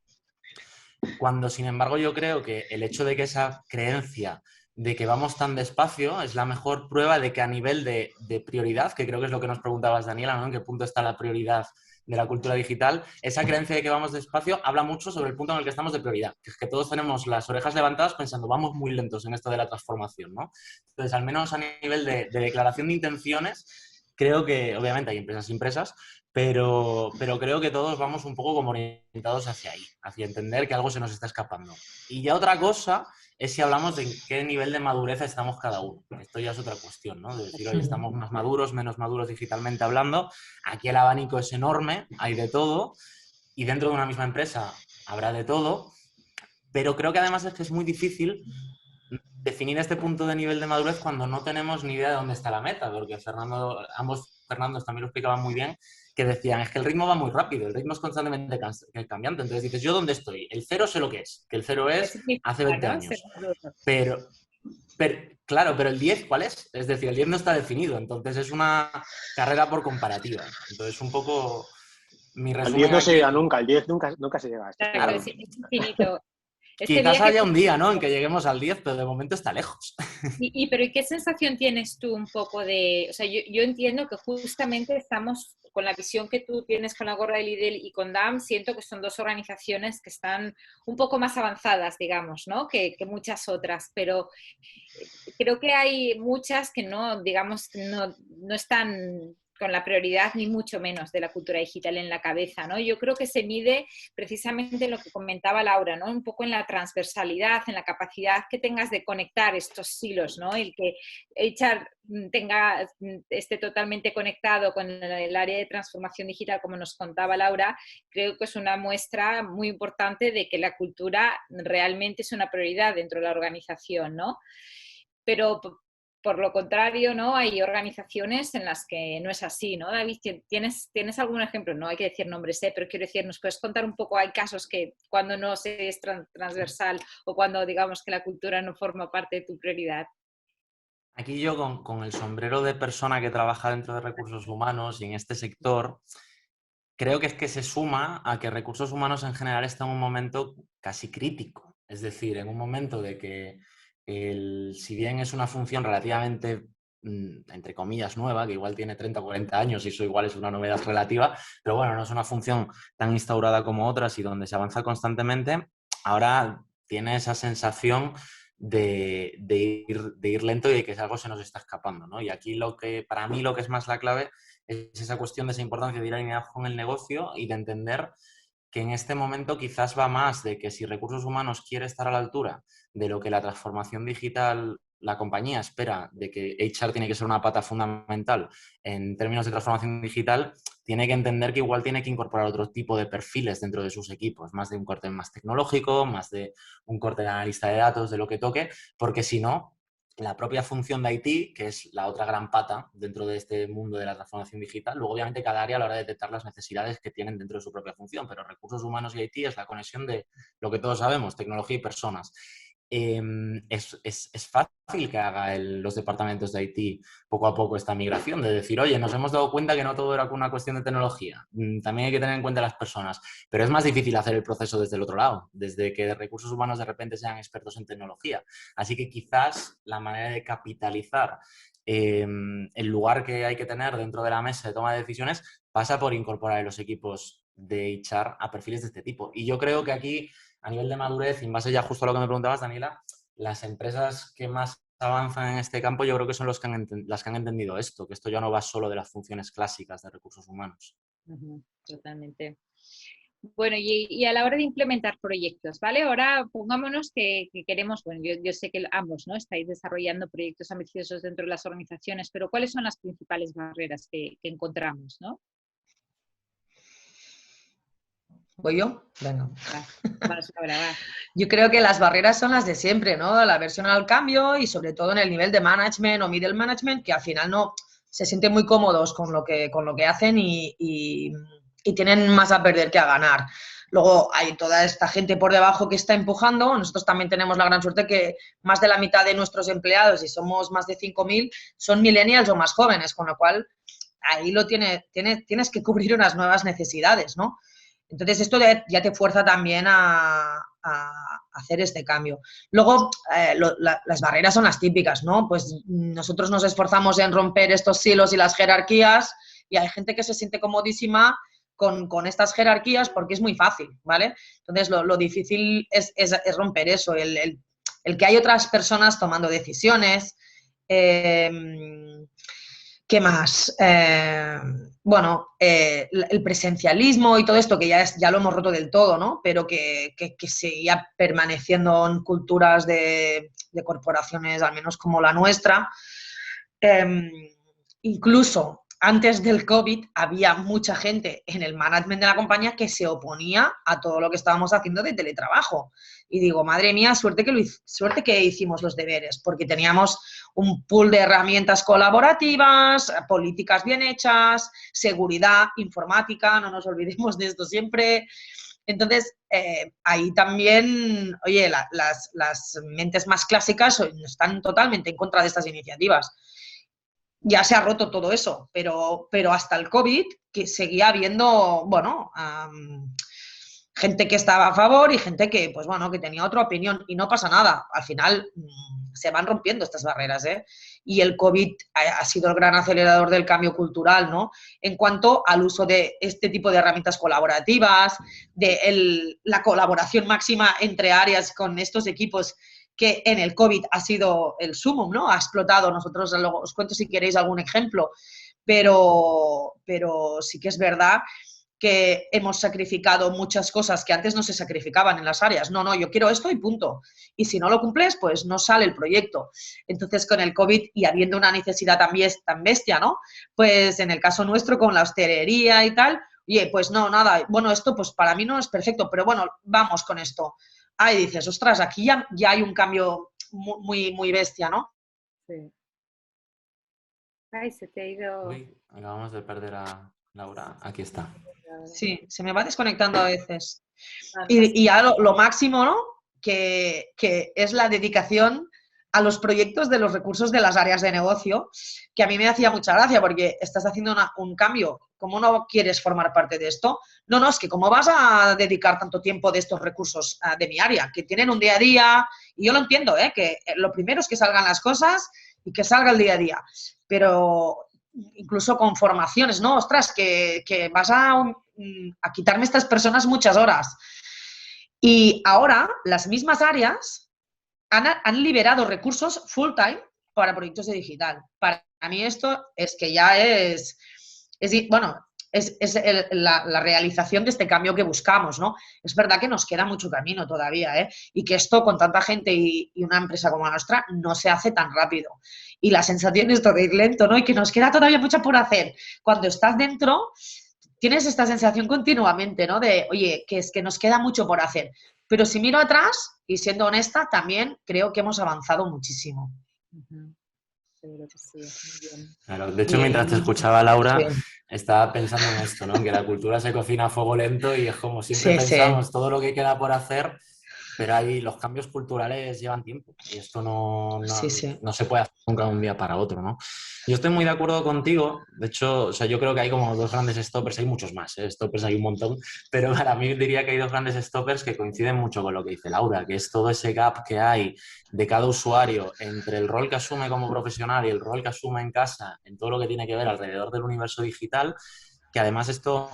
cuando sin embargo yo creo que el hecho de que esa creencia de que vamos tan despacio es la mejor prueba de que a nivel de prioridad, que creo que es lo que nos preguntabas, Daniela, ¿no? ¿En qué punto está la prioridad de la cultura digital? Esa creencia de que vamos despacio habla mucho sobre el punto en el que estamos de prioridad, que es que todos tenemos las orejas levantadas pensando vamos muy lentos en esto de la transformación, ¿no? Entonces, al menos a nivel de declaración de intenciones, creo que, obviamente hay empresas, pero creo que todos vamos un poco como orientados hacia ahí, hacia entender que algo se nos está escapando. Y ya otra cosa es si hablamos de en qué nivel de madurez estamos cada uno. Esto ya es otra cuestión, ¿no? De decir, hoy estamos más maduros, menos maduros digitalmente hablando. Aquí el abanico es enorme, hay de todo, y dentro de una misma empresa habrá de todo, pero creo que además es que es muy difícil definir este punto de nivel de madurez cuando no tenemos ni idea de dónde está la meta, porque ambos Fernandos también lo explicaban muy bien, que decían, es que el ritmo va muy rápido, el ritmo es constantemente cambiante, entonces dices, ¿yo dónde estoy? El cero sé lo que es, que el cero es hace 20 años, pero claro, pero el 10, ¿cuál es? Es decir, el 10 no está definido, entonces es una carrera por comparativa, entonces un poco mi resumen. El 10 no se llega nunca, el 10 nunca se llega. Claro, es infinito. Quizás haya un día, ¿no?, en que lleguemos al 10, pero de momento está lejos. Pero ¿y qué sensación tienes tú un poco de...? O sea, yo entiendo que justamente estamos con la visión que tú tienes con la gorra de Lidl y con DAM, siento que son dos organizaciones que están un poco más avanzadas, digamos, ¿no?, que muchas otras, pero creo que hay muchas que no, digamos, no están con la prioridad ni mucho menos de la cultura digital en la cabeza, ¿no? Yo creo que se mide precisamente en lo que comentaba Laura, ¿no? Un poco en la transversalidad, en la capacidad que tengas de conectar estos silos, ¿no? El que HR esté totalmente conectado con el área de transformación digital, como nos contaba Laura, creo que es una muestra muy importante de que la cultura realmente es una prioridad dentro de la organización, ¿no? Pero por lo contrario, ¿no? Hay organizaciones en las que no es así, ¿no? David, ¿tienes algún ejemplo? No hay que decir nombres, pero quiero decir, ¿nos puedes contar un poco? Hay casos que cuando no se es transversal o cuando digamos que la cultura no forma parte de tu prioridad. Aquí yo con el sombrero de persona que trabaja dentro de recursos humanos y en este sector, creo que es que se suma a que recursos humanos en general está en un momento casi crítico. Es decir, en un momento de que si bien es una función relativamente, entre comillas, nueva, que igual tiene 30 o 40 años y eso igual es una novedad relativa, pero bueno, no es una función tan instaurada como otras y donde se avanza constantemente, ahora tiene esa sensación de ir lento y de que algo se nos está escapando, ¿no? Y aquí para mí lo que es más la clave es esa cuestión de esa importancia de ir alineados con el negocio y de entender que en este momento quizás va más de que si recursos humanos quiere estar a la altura de lo que la transformación digital, la compañía espera, de que HR tiene que ser una pata fundamental en términos de transformación digital, tiene que entender que igual tiene que incorporar otro tipo de perfiles dentro de sus equipos, más de un corte más tecnológico, más de un corte de analista de datos, de lo que toque, porque si no, la propia función de IT, que es la otra gran pata dentro de este mundo de la transformación digital, luego obviamente cada área a la hora de detectar las necesidades que tienen dentro de su propia función, pero recursos humanos y IT es la conexión de lo que todos sabemos, tecnología y personas. Es fácil que haga los departamentos de IT poco a poco esta migración, de decir, oye, nos hemos dado cuenta que no todo era una cuestión de tecnología, también hay que tener en cuenta las personas, pero es más difícil hacer el proceso desde el otro lado, desde que recursos humanos de repente sean expertos en tecnología. Así que quizás la manera de capitalizar el lugar que hay que tener dentro de la mesa de toma de decisiones pasa por incorporar en los equipos de HR a perfiles de este tipo. Y yo creo que aquí, a nivel de madurez, y en base ya justo a lo que me preguntabas, Daniela, las empresas que más avanzan en este campo yo creo que son las que han entendido esto, que esto ya no va solo de las funciones clásicas de recursos humanos. Totalmente. Bueno, y a la hora de implementar proyectos, ¿vale? Ahora pongámonos que queremos, bueno, yo sé que ambos, ¿no? Estáis desarrollando proyectos ambiciosos dentro de las organizaciones, pero ¿cuáles son las principales barreras que encontramos, ¿no? ¿Voy yo? Venga. Va. Yo creo que las barreras son las de siempre, ¿no? La aversión al cambio y sobre todo en el nivel de management o middle management, que al final no se sienten muy cómodos con lo que hacen y tienen más a perder que a ganar. Luego hay toda esta gente por debajo que está empujando. Nosotros también tenemos la gran suerte que más de la mitad de nuestros empleados, y somos más de 5.000, son millennials o más jóvenes, con lo cual ahí tienes que cubrir unas nuevas necesidades, ¿no? Entonces, esto ya te fuerza también a hacer este cambio. Luego, las barreras son las típicas, ¿no? Pues nosotros nos esforzamos en romper estos silos y las jerarquías y hay gente que se siente comodísima con estas jerarquías porque es muy fácil, ¿vale? Entonces, lo difícil es romper eso, el que hay otras personas tomando decisiones. ¿Qué más? Bueno, el presencialismo y todo esto, que ya lo hemos roto del todo, ¿no? Pero que seguía permaneciendo en culturas de corporaciones, al menos como la nuestra. Incluso antes del COVID había mucha gente en el management de la compañía que se oponía a todo lo que estábamos haciendo de teletrabajo. Y digo, madre mía, suerte que hicimos los deberes, porque teníamos un pool de herramientas colaborativas, políticas bien hechas, seguridad, informática, no nos olvidemos de esto siempre. Entonces, ahí también, oye, las mentes más clásicas están totalmente en contra de estas iniciativas. Ya se ha roto todo eso, pero hasta el COVID que seguía habiendo, bueno, gente que estaba a favor y gente que, pues bueno, que tenía otra opinión y no pasa nada. Al final se van rompiendo estas barreras, ¿eh? Y el COVID ha sido el gran acelerador del cambio cultural, ¿no? En cuanto al uso de este tipo de herramientas colaborativas, de la colaboración máxima entre áreas con estos equipos que en el COVID ha sido el sumum, ¿no? Ha explotado. Nosotros, luego os cuento si queréis algún ejemplo, pero sí que es verdad que hemos sacrificado muchas cosas que antes no se sacrificaban en las áreas. No, yo quiero esto y punto. Y si no lo cumples, pues no sale el proyecto. Entonces, con el COVID y habiendo una necesidad también tan bestia, ¿no? Pues en el caso nuestro, con la hostelería y tal, oye, pues no, nada, bueno, esto pues para mí no es perfecto, pero bueno, vamos con esto. Ahí dices, ostras, aquí ya hay un cambio muy, muy bestia, ¿no? Sí. Ay, se te ha ido... Uy, acabamos de perder a Laura. Aquí está. Sí, se me va desconectando a veces. Ah, Y ya lo máximo, ¿no? Que es la dedicación a los proyectos de los recursos de las áreas de negocio, que a mí me hacía mucha gracia porque estás haciendo un cambio. ¿Cómo no quieres formar parte de esto? No, es que ¿cómo vas a dedicar tanto tiempo de estos recursos de mi área? Que tienen un día a día, y yo lo entiendo, que lo primero es que salgan las cosas y que salga el día a día. Pero incluso con formaciones, ¿no? Ostras, que vas a quitarme a estas personas muchas horas. Y ahora las mismas áreas han liberado recursos full time para proyectos de digital. Para mí esto es que ya es la realización de este cambio que buscamos, ¿no? Es verdad que nos queda mucho camino todavía, ¿eh? Y que esto con tanta gente y una empresa como la nuestra no se hace tan rápido. Y la sensación es de ir lento, ¿no? Y que nos queda todavía mucho por hacer. Cuando estás dentro, tienes esta sensación continuamente, ¿no? De, oye, que es que nos queda mucho por hacer. Pero si miro atrás, y siendo honesta, también creo que hemos avanzado muchísimo. Seguro que sí, muy bien. Claro, de hecho, mientras te escuchaba, Laura, estaba pensando en esto, ¿no? Que la cultura se cocina a fuego lento y es como siempre pensamos todo lo que queda por hacer, pero ahí los cambios culturales llevan tiempo y esto no se puede hacer nunca de un día para otro, ¿no? Yo estoy muy de acuerdo contigo. De hecho, o sea, yo creo que hay como dos grandes stoppers, hay muchos más, ¿eh? Stoppers hay un montón, pero para mí diría que hay dos grandes stoppers que coinciden mucho con lo que dice Laura, que es todo ese gap que hay de cada usuario entre el rol que asume como profesional y el rol que asume en casa, en todo lo que tiene que ver alrededor del universo digital, que además esto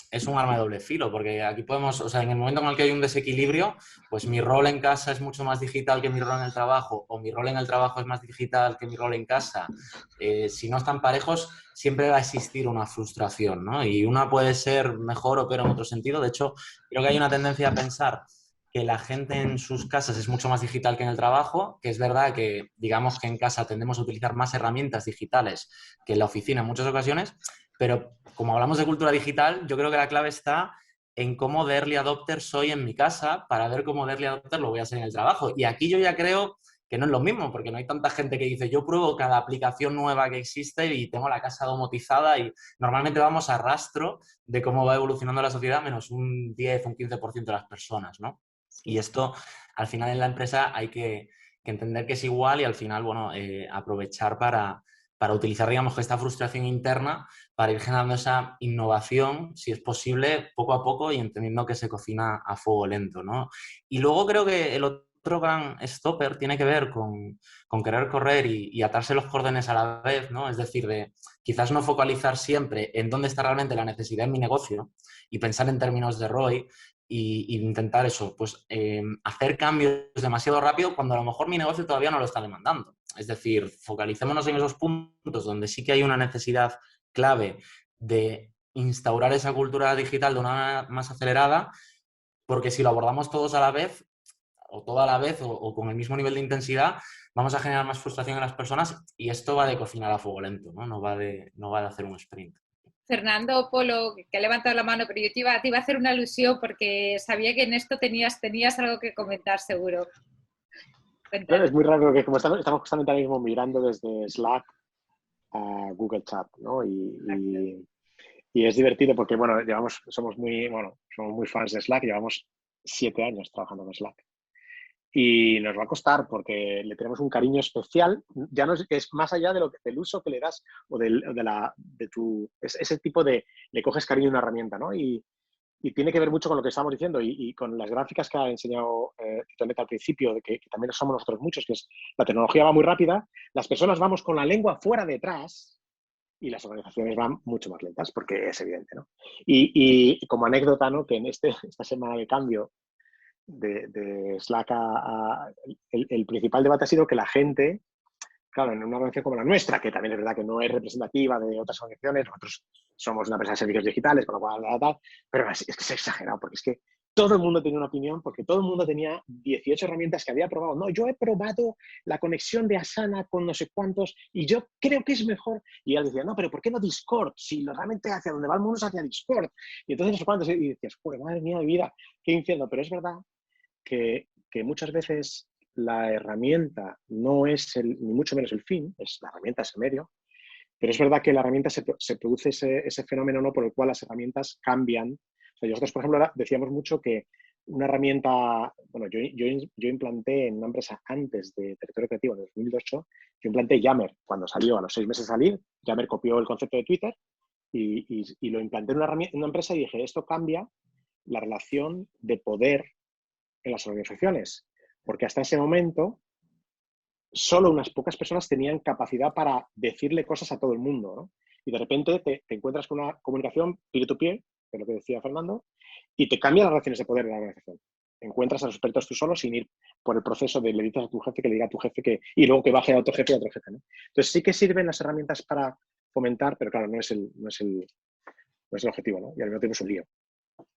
es un arma de doble filo, porque aquí podemos, o sea, en el momento en el que hay un desequilibrio, pues mi rol en casa es mucho más digital que mi rol en el trabajo, o mi rol en el trabajo es más digital que mi rol en casa. Si no están parejos, siempre va a existir una frustración, ¿no? Y una puede ser mejor o peor en otro sentido. De hecho, creo que hay una tendencia a pensar que la gente en sus casas es mucho más digital que en el trabajo, que es verdad que, digamos que en casa tendemos a utilizar más herramientas digitales que en la oficina en muchas ocasiones, pero como hablamos de cultura digital, yo creo que la clave está en cómo de early adopter soy en mi casa para ver cómo de early adopter lo voy a hacer en el trabajo. Y aquí yo ya creo que no es lo mismo, porque no hay tanta gente que dice yo pruebo cada aplicación nueva que existe y tengo la casa domotizada y normalmente vamos a rastro de cómo va evolucionando la sociedad menos un 10, un 15% de las personas, ¿no? Y esto, al final, en la empresa hay que entender que es igual y al final, bueno, aprovechar para utilizar, digamos, esta frustración interna para ir generando esa innovación, si es posible, poco a poco y entendiendo que se cocina a fuego lento, ¿no? Y luego creo que el otro gran stopper tiene que ver con querer correr y atarse los córdones a la vez, ¿no? Es decir, de quizás no focalizar siempre en dónde está realmente la necesidad en mi negocio y pensar en términos de ROI, y intentar eso, pues hacer cambios demasiado rápido cuando a lo mejor mi negocio todavía no lo está demandando. Es decir, focalicémonos en esos puntos donde sí que hay una necesidad clave de instaurar esa cultura digital de una manera más acelerada, porque si lo abordamos todos a la vez, o toda a la vez, o con el mismo nivel de intensidad, vamos a generar más frustración en las personas y esto va de cocinar a fuego lento, ¿no? No va de hacer un sprint. Fernando Polo, que ha levantado la mano, pero yo te iba a hacer una alusión porque sabía que en esto tenías algo que comentar, seguro. Bueno, es muy raro que como estamos justamente ahora mismo mirando desde Slack a Google Chat, ¿no? Y es divertido porque, bueno, somos muy fans de Slack, llevamos 7 años trabajando con Slack. Y nos va a costar porque le tenemos un cariño especial, ya no es más allá del uso que le das o ese tipo de le coges cariño a una herramienta, ¿no? Y tiene que ver mucho con lo que estamos diciendo y con las gráficas que ha enseñado Titonet al principio, de que también somos nosotros muchos, que es la tecnología va muy rápida, las personas vamos con la lengua fuera detrás y las organizaciones van mucho más lentas, porque es evidente, ¿no? Y como anécdota, ¿no? Que en esta semana de cambio de Slack el principal debate ha sido que la gente claro, en una organización como la nuestra, que también es verdad que no es representativa de otras organizaciones, nosotros somos una empresa de servicios digitales, con lo cual, pero es que es exagerado, porque es que todo el mundo tenía una opinión, porque todo el mundo tenía 18 herramientas que había probado. No, yo he probado la conexión de Asana con no sé cuántos y yo creo que es mejor. Y él decía, no, pero ¿por qué no Discord? Si realmente hacia donde va el mundo es hacia Discord. Y entonces no sé cuántos. Y decías, pues madre mía de vida, qué infierno. Pero es verdad que muchas veces la herramienta no es ni mucho menos el fin, la herramienta es el medio, pero es verdad que la herramienta se produce ese fenómeno, ¿no?, por el cual las herramientas cambian. O sea, nosotros, por ejemplo, ahora decíamos mucho que una herramienta, bueno, yo implanté en una empresa antes de Territorio Creativo, en 2008, yo implanté Yammer. Cuando salió, a los 6 meses de salir, Yammer copió el concepto de Twitter y lo implanté en una empresa y dije, esto cambia la relación de poder en las organizaciones, porque hasta ese momento solo unas pocas personas tenían capacidad para decirle cosas a todo el mundo, ¿no? Y de repente te encuentras con una comunicación peer-to-peer, que es lo que decía Fernando, y te cambian las relaciones de poder en la organización. Encuentras a los expertos tú solo sin ir por el proceso de le dices a tu jefe que le diga a tu jefe y luego que baje a otro jefe y a otro jefe, ¿no? Entonces sí que sirven las herramientas para fomentar, pero claro, no es el objetivo, ¿no? Y al mismo tiempo es un lío.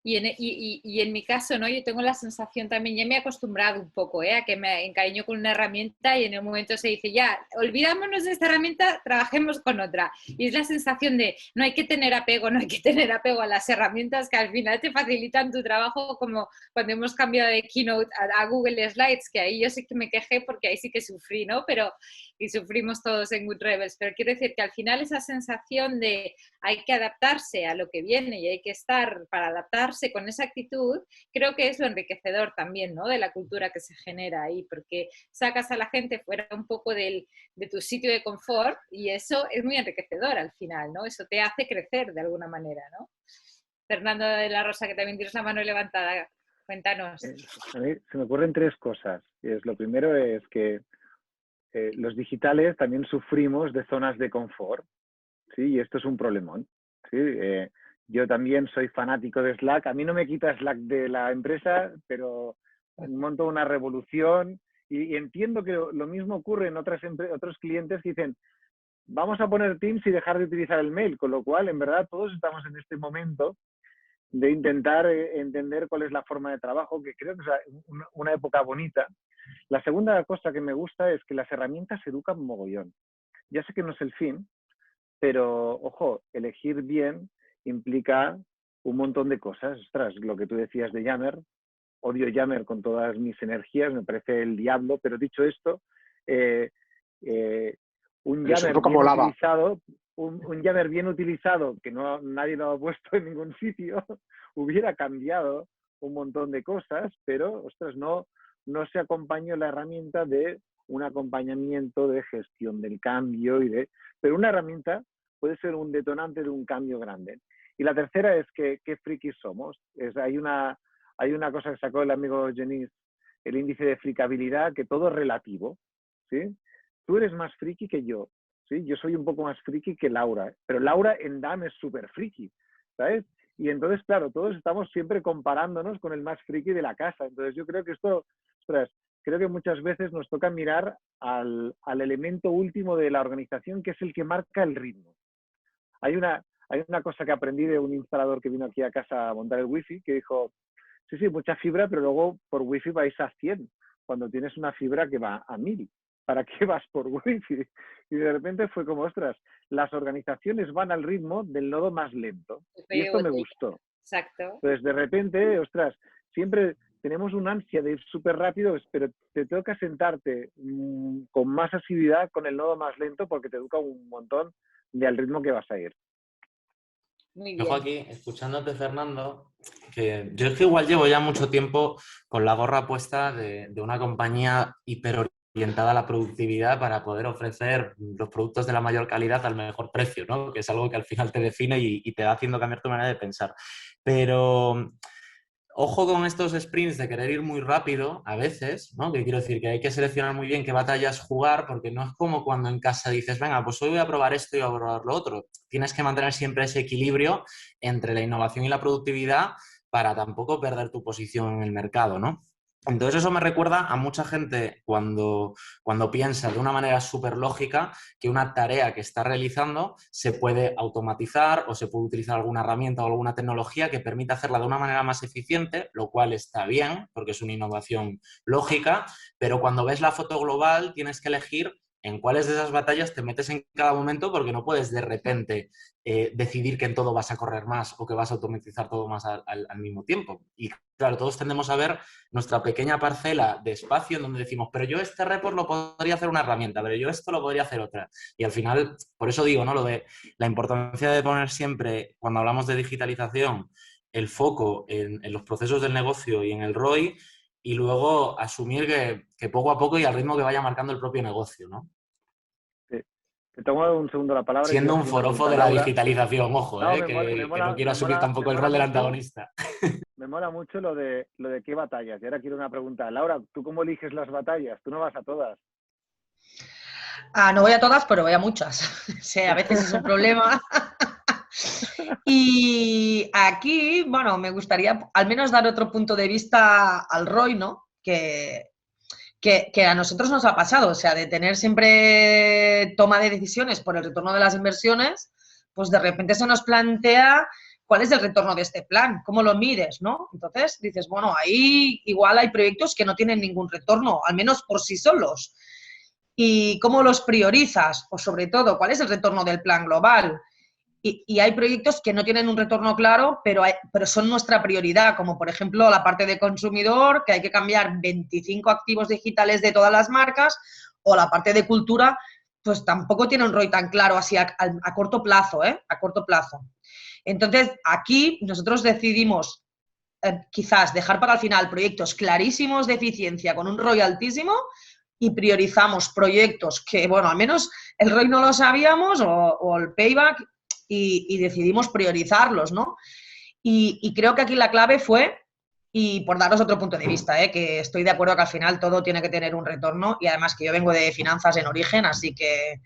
Y en mi caso, ¿no? Yo tengo la sensación también, ya me he acostumbrado un poco, a que me encariño con una herramienta y en un momento se dice, ya, olvidámonos de esta herramienta, trabajemos con otra. Y es la sensación de, no hay que tener apego a las herramientas que al final te facilitan tu trabajo, como cuando hemos cambiado de Keynote a Google Slides, que ahí yo sí que me quejé porque ahí sí que sufrí, ¿no? Y sufrimos todos en Good Rebels, pero quiero decir que al final esa sensación de hay que adaptarse a lo que viene y hay que estar para adaptarse con esa actitud, creo que es lo enriquecedor también, ¿no?, de la cultura que se genera ahí, porque sacas a la gente fuera un poco de tu sitio de confort y eso es muy enriquecedor al final, ¿no? Eso te hace crecer de alguna manera, ¿no? Fernando de la Rosa, que también tienes la mano levantada, cuéntanos. A mí se me ocurren 3 cosas. Lo primero es que los digitales también sufrimos de zonas de confort, ¿sí? Y esto es un problemón, ¿sí? Yo también soy fanático de Slack. A mí no me quita Slack de la empresa, pero monto una revolución y entiendo que lo mismo ocurre en otros clientes que dicen, vamos a poner Teams y dejar de utilizar el mail, con lo cual, en verdad, todos estamos en este momento de intentar entender cuál es la forma de trabajo, que creo que es una época bonita. La segunda cosa que me gusta es que las herramientas educan mogollón. Ya sé que no es el fin, pero, ojo, elegir bien implica un montón de cosas. Ostras, lo que tú decías de Yammer, odio Yammer con todas mis energías, me parece el diablo, pero dicho esto, un Yammer bien utilizado, que nadie lo ha puesto en ningún sitio, hubiera cambiado un montón de cosas, pero, ostras, no se acompañó la herramienta de un acompañamiento de gestión del cambio pero una herramienta puede ser un detonante de un cambio grande. Y la tercera es que qué frikis somos. Hay una cosa que sacó el amigo Jenis, el índice de fricabilidad, que todo es relativo, ¿sí? Tú eres más friki que yo, ¿sí? Yo soy un poco más friki que Laura, pero Laura en DAM es súper friki, ¿sabes? Y entonces, claro, todos estamos siempre comparándonos con el más friki de la casa. Entonces yo creo que esto, ostras, creo que muchas veces nos toca mirar al elemento último de la organización, que es el que marca el ritmo. Hay una cosa que aprendí de un instalador que vino aquí a casa a montar el wifi, que dijo, sí, mucha fibra, pero luego por wifi vais a 100, cuando tienes una fibra que va a 1000. ¿Para qué vas por wifi? Y de repente fue como, ostras, las organizaciones van al ritmo del nodo más lento. Y esto me gustó. Exacto. Entonces, de repente, ostras, siempre tenemos una ansia de ir súper rápido, pero te toca sentarte con más asiduidad con el nodo más lento porque te educa un montón al ritmo que vas a ir. Muy bien. Ojo aquí, escuchándote, Fernando, que yo es que igual llevo ya mucho tiempo con la gorra puesta de una compañía hiperorientada a la productividad para poder ofrecer los productos de la mayor calidad al mejor precio, ¿no? Que es algo que al final te define y te va haciendo cambiar tu manera de pensar. Pero ojo con estos sprints de querer ir muy rápido a veces, ¿no? Que quiero decir que hay que seleccionar muy bien qué batallas jugar, porque no es como cuando en casa dices, venga, pues hoy voy a probar esto y voy a probar lo otro. Tienes que mantener siempre ese equilibrio entre la innovación y la productividad para tampoco perder tu posición en el mercado, ¿no? Entonces eso me recuerda a mucha gente cuando piensa de una manera súper lógica que una tarea que está realizando se puede automatizar o se puede utilizar alguna herramienta o alguna tecnología que permita hacerla de una manera más eficiente, lo cual está bien porque es una innovación lógica, pero cuando ves la foto global tienes que elegir en cuáles de esas batallas te metes en cada momento porque no puedes de repente decidir que en todo vas a correr más o que vas a automatizar todo más al mismo tiempo. Y claro, todos tendemos a ver nuestra pequeña parcela de espacio en donde decimos, pero yo este report lo podría hacer una herramienta, pero yo esto lo podría hacer otra. Y al final, por eso digo, ¿no? Lo de la importancia de poner siempre, cuando hablamos de digitalización, el foco en los procesos del negocio y en el ROI, y luego asumir que poco a poco y al ritmo que vaya marcando el propio negocio, ¿no? Sí. Te tomo un segundo la palabra. Siendo un forofo de la digitalización, ojo, no, que no quiero asumir tampoco el rol del antagonista. Me mola mucho lo de qué batallas. Y ahora quiero una pregunta. Laura, ¿tú cómo eliges las batallas? Tú no vas a todas. No voy a todas, pero voy a muchas. Sí, a veces es un problema. Y aquí, bueno, me gustaría al menos dar otro punto de vista al ROI, ¿no? Que a nosotros nos ha pasado, o sea, de tener siempre toma de decisiones por el retorno de las inversiones, pues de repente se nos plantea cuál es el retorno de este plan, cómo lo mides, ¿no? Entonces dices, bueno, ahí igual hay proyectos que no tienen ningún retorno, al menos por sí solos. ¿Y cómo los priorizas? O sobre todo, ¿cuál es el retorno del plan global? Y hay proyectos que no tienen un retorno claro, pero son nuestra prioridad, como por ejemplo la parte de consumidor, que hay que cambiar 25 activos digitales de todas las marcas, o la parte de cultura, pues tampoco tiene un ROI tan claro así a corto plazo, a corto plazo. Entonces, aquí nosotros decidimos quizás dejar para el final proyectos clarísimos de eficiencia con un ROI altísimo y priorizamos proyectos que, bueno, al menos el ROI no lo sabíamos o el payback y decidimos priorizarlos, ¿no? Y creo que aquí la clave fue, y por daros otro punto de vista, que estoy de acuerdo que al final todo tiene que tener un retorno y además que yo vengo de finanzas en origen, así que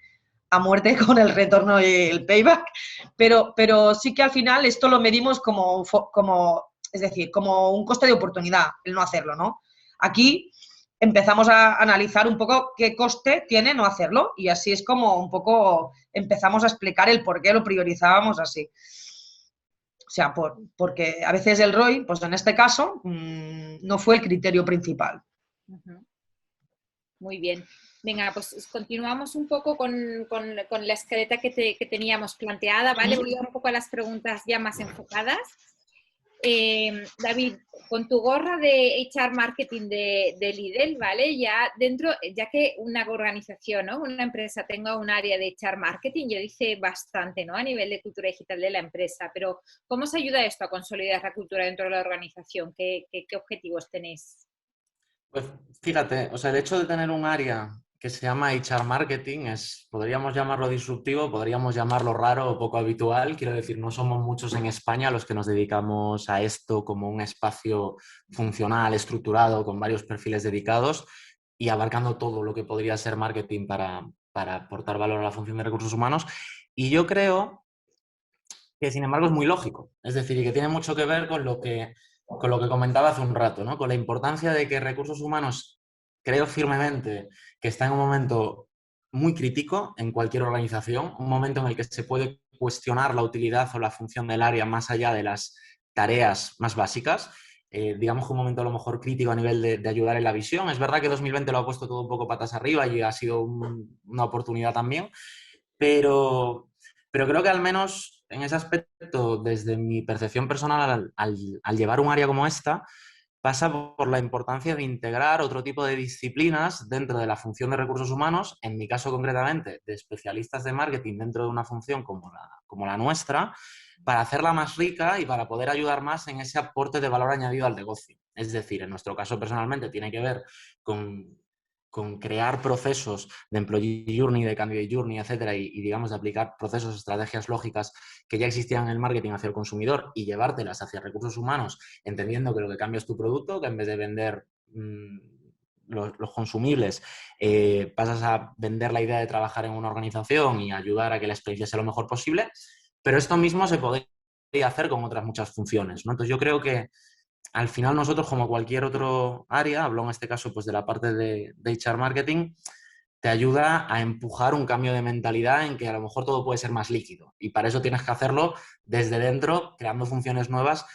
a muerte con el retorno y el payback, pero sí que al final esto lo medimos es decir, como un coste de oportunidad, el no hacerlo, ¿no? Aquí empezamos a analizar un poco qué coste tiene no hacerlo y así es como un poco empezamos a explicar el por qué lo priorizábamos así. O sea, porque a veces el ROI, pues en este caso, no fue el criterio principal. Muy bien. Venga, pues continuamos un poco con la escaleta que teníamos planteada, ¿vale? Voy a un poco a las preguntas ya más enfocadas. David, con tu gorra de HR Marketing de Lidl, ¿vale? Ya que una organización, ¿no? Una empresa tenga un área de HR Marketing, ya dice bastante, ¿no? A nivel de cultura digital de la empresa, pero ¿cómo se ayuda esto a consolidar la cultura dentro de la organización? ¿Qué objetivos tenéis? Pues fíjate, o sea, el hecho de tener un área que se llama HR Marketing podríamos llamarlo disruptivo, podríamos llamarlo raro o poco habitual. Quiero decir, no somos muchos en España los que nos dedicamos a esto como un espacio funcional, estructurado, con varios perfiles dedicados y abarcando todo lo que podría ser marketing para aportar valor a la función de recursos humanos. Y yo creo que, sin embargo, es muy lógico. Es decir, y que tiene mucho que ver con lo que comentaba hace un rato, ¿no? Con la importancia de que recursos humanos, creo firmemente que está en un momento muy crítico en cualquier organización, un momento en el que se puede cuestionar la utilidad o la función del área más allá de las tareas más básicas. Digamos que un momento a lo mejor crítico a nivel de ayudar en la visión. Es verdad que 2020 lo ha puesto todo un poco patas arriba y ha sido una oportunidad también, pero creo que al menos en ese aspecto, desde mi percepción personal, al llevar un área como esta, pasa por la importancia de integrar otro tipo de disciplinas dentro de la función de recursos humanos, en mi caso concretamente, de especialistas de marketing dentro de una función como la nuestra, para hacerla más rica y para poder ayudar más en ese aporte de valor añadido al negocio. Es decir, en nuestro caso personalmente tiene que ver con crear procesos de employee journey, de candidate journey, etcétera, y digamos de aplicar procesos, estrategias lógicas que ya existían en el marketing hacia el consumidor y llevártelas hacia recursos humanos, entendiendo que lo que cambia es tu producto, que en vez de vender los consumibles, pasas a vender la idea de trabajar en una organización y ayudar a que la experiencia sea lo mejor posible, pero esto mismo se podría hacer con otras muchas funciones, ¿no? Entonces yo creo que al final nosotros, como cualquier otro área, hablo en este caso pues de la parte de HR Marketing, te ayuda a empujar un cambio de mentalidad en que a lo mejor todo puede ser más líquido. Y para eso tienes que hacerlo desde dentro, creando funciones nuevas,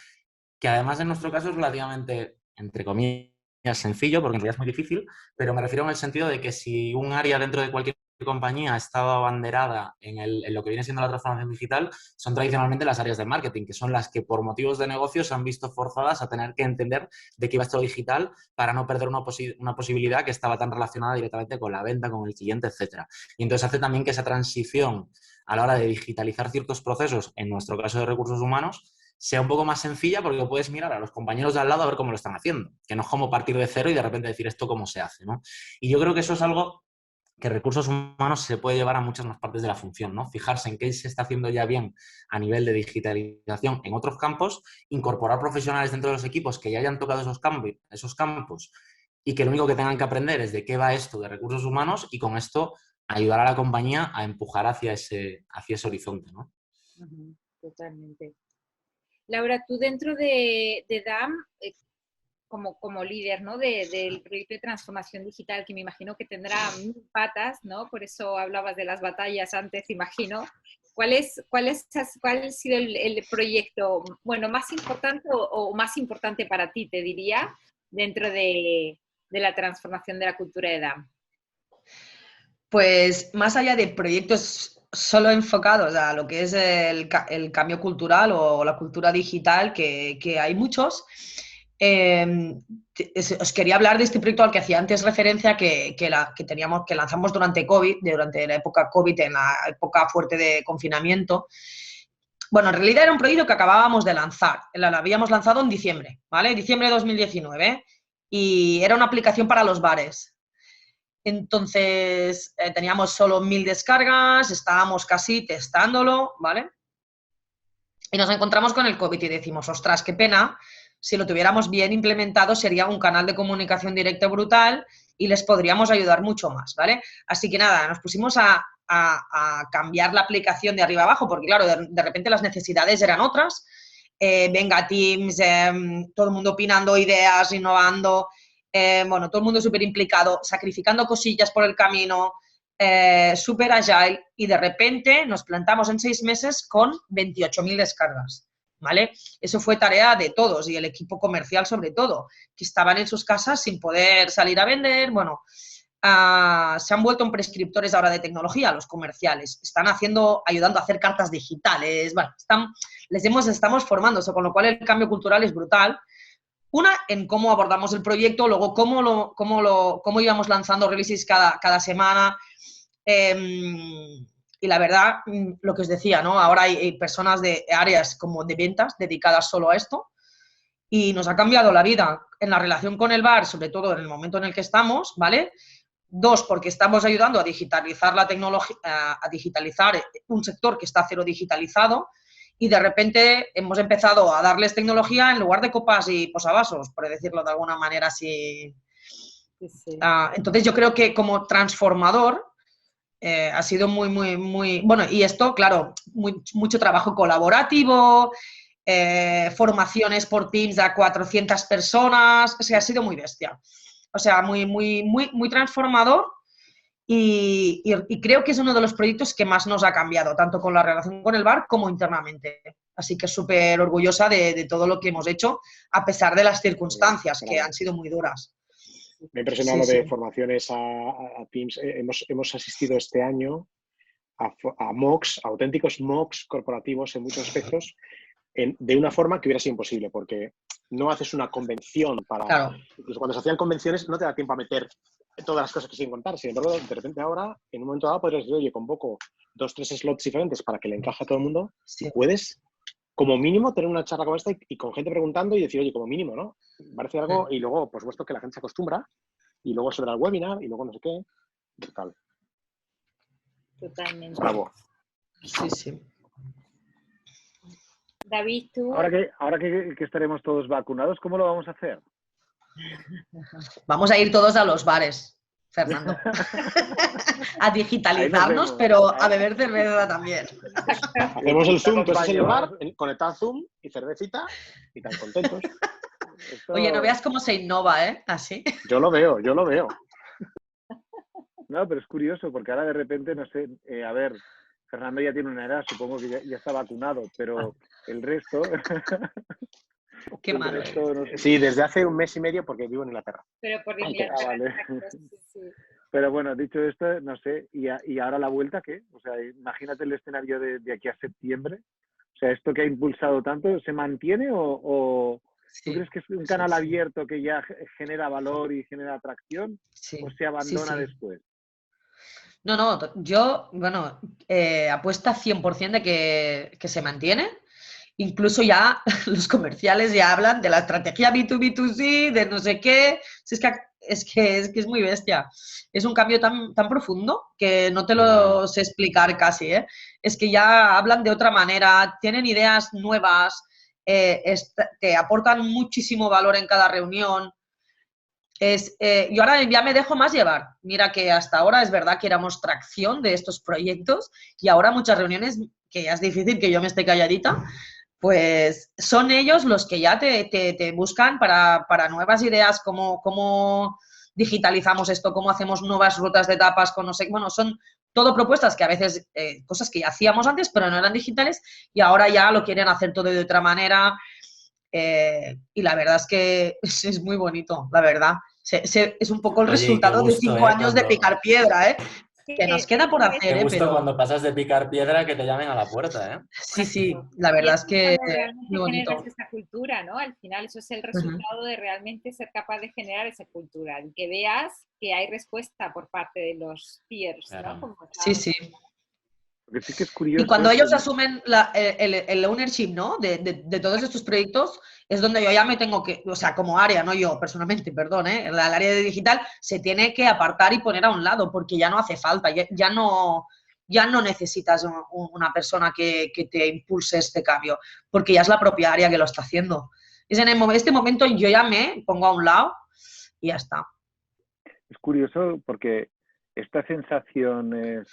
que además en nuestro caso es relativamente, entre comillas, sencillo, porque en realidad es muy difícil, pero me refiero en el sentido de que si un área dentro de cualquier compañía ha estado abanderada en lo que viene siendo la transformación digital, son tradicionalmente las áreas de marketing, que son las que por motivos de negocio se han visto forzadas a tener que entender de qué iba esto digital para no perder una posibilidad que estaba tan relacionada directamente con la venta, con el cliente, etcétera. Y entonces hace también que esa transición a la hora de digitalizar ciertos procesos, en nuestro caso de recursos humanos, sea un poco más sencilla porque puedes mirar a los compañeros de al lado a ver cómo lo están haciendo, que no es como partir de cero y de repente decir esto cómo se hace, ¿no? Y yo creo que eso es algo que recursos humanos se puede llevar a muchas más partes de la función, ¿no? Fijarse en qué se está haciendo ya bien a nivel de digitalización en otros campos, incorporar profesionales dentro de los equipos que ya hayan tocado esos campos y que lo único que tengan que aprender es de qué va esto de recursos humanos y con esto ayudar a la compañía a empujar hacia ese horizonte, ¿no? Totalmente. Laura, tú dentro de DAM, como líder, ¿no? del proyecto de transformación digital, que me imagino que tendrá 1000 patas, ¿no? Por eso hablabas de las batallas antes, imagino. ¿Cuál ha sido el proyecto, bueno, más importante o más importante para ti, te diría, dentro de la transformación de la cultura de DAM? Pues más allá de proyectos solo enfocados a lo que es el cambio cultural o la cultura digital, que hay muchos, os quería hablar de este proyecto al que hacía antes referencia, que lanzamos durante COVID, durante la época COVID, en la época fuerte de confinamiento. Bueno, en realidad era un proyecto que acabábamos de lanzar. Lo habíamos lanzado en diciembre, ¿vale? Diciembre de 2019. Y era una aplicación para los bares. Entonces, teníamos solo 1000 descargas, estábamos casi testándolo, ¿vale? Y nos encontramos con el COVID y decimos, ostras, qué pena, si lo tuviéramos bien implementado sería un canal de comunicación directo brutal y les podríamos ayudar mucho más, ¿vale? Así que nada, nos pusimos a cambiar la aplicación de arriba abajo, porque claro, de repente las necesidades eran otras. Venga, Teams, todo el mundo opinando ideas, innovando... bueno, todo el mundo súper implicado, sacrificando cosillas por el camino, súper agile, y de repente nos plantamos en 6 meses con 28.000 descargas, ¿vale? Eso fue tarea de todos y el equipo comercial sobre todo, que estaban en sus casas sin poder salir a vender. Bueno, se han vuelto en prescriptores ahora de tecnología, los comerciales, están ayudando a hacer cartas digitales, bueno, estamos formándose, con lo cual el cambio cultural es brutal. Una, en cómo abordamos el proyecto, luego cómo íbamos lanzando releases cada semana. Y la verdad, lo que os decía, ¿no? Ahora hay personas de áreas como de ventas dedicadas solo a esto y nos ha cambiado la vida en la relación con el bar, sobre todo en el momento en el que estamos, ¿vale? 2, porque estamos ayudando a digitalizar la tecnología, a digitalizar un sector que está cero digitalizado. Y de repente hemos empezado a darles tecnología en lugar de copas y posavasos, por decirlo de alguna manera así. Sí. Entonces yo creo que como transformador ha sido muy... Bueno, y esto, claro, mucho trabajo colaborativo, formaciones por Teams a 400 personas, o sea, ha sido muy bestia. O sea, muy transformador. Y creo que es uno de los proyectos que más nos ha cambiado, tanto con la relación con el bar como internamente. Así que súper orgullosa de todo lo que hemos hecho, a pesar de las circunstancias, que han sido muy duras. Me ha impresionado lo de formaciones a Teams. Hemos asistido este año a MOOCs, auténticos MOOCs corporativos en muchos aspectos, de una forma que hubiera sido imposible, porque no haces una convención para... Claro. Incluso cuando se hacían convenciones no te da tiempo a meter todas las cosas que sin contar. Sin embargo, de repente ahora, en un momento dado, podrías decir, oye, convoco 2-3 slots diferentes para que le encaje a todo el mundo. Sí. Puedes, como mínimo, tener una charla como esta y con gente preguntando y decir, oye, como mínimo, ¿no? Parece algo, y luego, por supuesto, que la gente se acostumbra, y luego se verá el webinar, y luego no sé qué. Total. Totalmente. Bravo. Sí. David, tú... Ahora que estaremos todos vacunados, ¿cómo lo vamos a hacer? Vamos a ir todos a los bares, Fernando. A digitalizarnos, pero a beber cerveza también. Hacemos el Zoom, tú estás en el bar, conectado a Zoom y cervecita, y tan contentos. Oye, no veas cómo se innova, ¿eh? Así. Yo lo veo. No, pero es curioso, porque ahora de repente, no sé, a ver, Fernando ya tiene una edad, supongo que ya está vacunado, pero el resto... Qué malo. No sé. Sí, desde hace un mes y medio porque vivo en Inglaterra. Pero por Inglaterra. Vale. Sí. Pero bueno, dicho esto, no sé, ¿y ahora la vuelta qué? O sea, imagínate el escenario de aquí a septiembre. O sea, ¿esto que ha impulsado tanto se mantiene o tú crees que es un canal abierto que ya genera valor y genera atracción o se abandona después? No, yo, bueno, apuesta 100% de que se mantiene. Incluso ya los comerciales ya hablan de la estrategia B2B2C, de no sé qué. Es que es muy bestia. Es un cambio tan profundo que no te lo sé explicar casi, ¿eh? Es que ya hablan de otra manera, tienen ideas nuevas, te aportan muchísimo valor en cada reunión. Yo ahora ya me dejo más llevar. Mira que hasta ahora es verdad que éramos tracción de estos proyectos y ahora muchas reuniones, que ya es difícil que yo me esté calladita, pues son ellos los que ya te buscan para nuevas ideas, cómo digitalizamos esto, cómo hacemos nuevas rutas de etapas, con no sé, bueno, son todo propuestas que a veces, cosas que ya hacíamos antes, pero no eran digitales y ahora ya lo quieren hacer todo de otra manera. Y la verdad es que es muy bonito, la verdad. Es un poco el resultado de 5 años de picar piedra, ¿eh? Que nos queda por hacer, Qué gusto pero... cuando pasas de picar piedra que te llamen a la puerta, ¿eh? Sí, la verdad es que realmente muy bonito. generas esa cultura, ¿no? Al final eso es el resultado de realmente ser capaz de generar esa cultura, y que veas que hay respuesta por parte de los peers, ¿no? Como Sí. Porque sí que es curioso. Y cuando ellos asumen el ownership, ¿no? De todos estos proyectos, es donde yo ya me tengo que, o sea, como área, no yo personalmente, perdón, ¿eh? El área de digital se tiene que apartar y poner a un lado, porque ya no hace falta, ya no necesitas una persona que te impulse este cambio, porque ya es la propia área que lo está haciendo. Es en este momento yo ya me pongo a un lado y ya está. Es curioso porque esta sensación es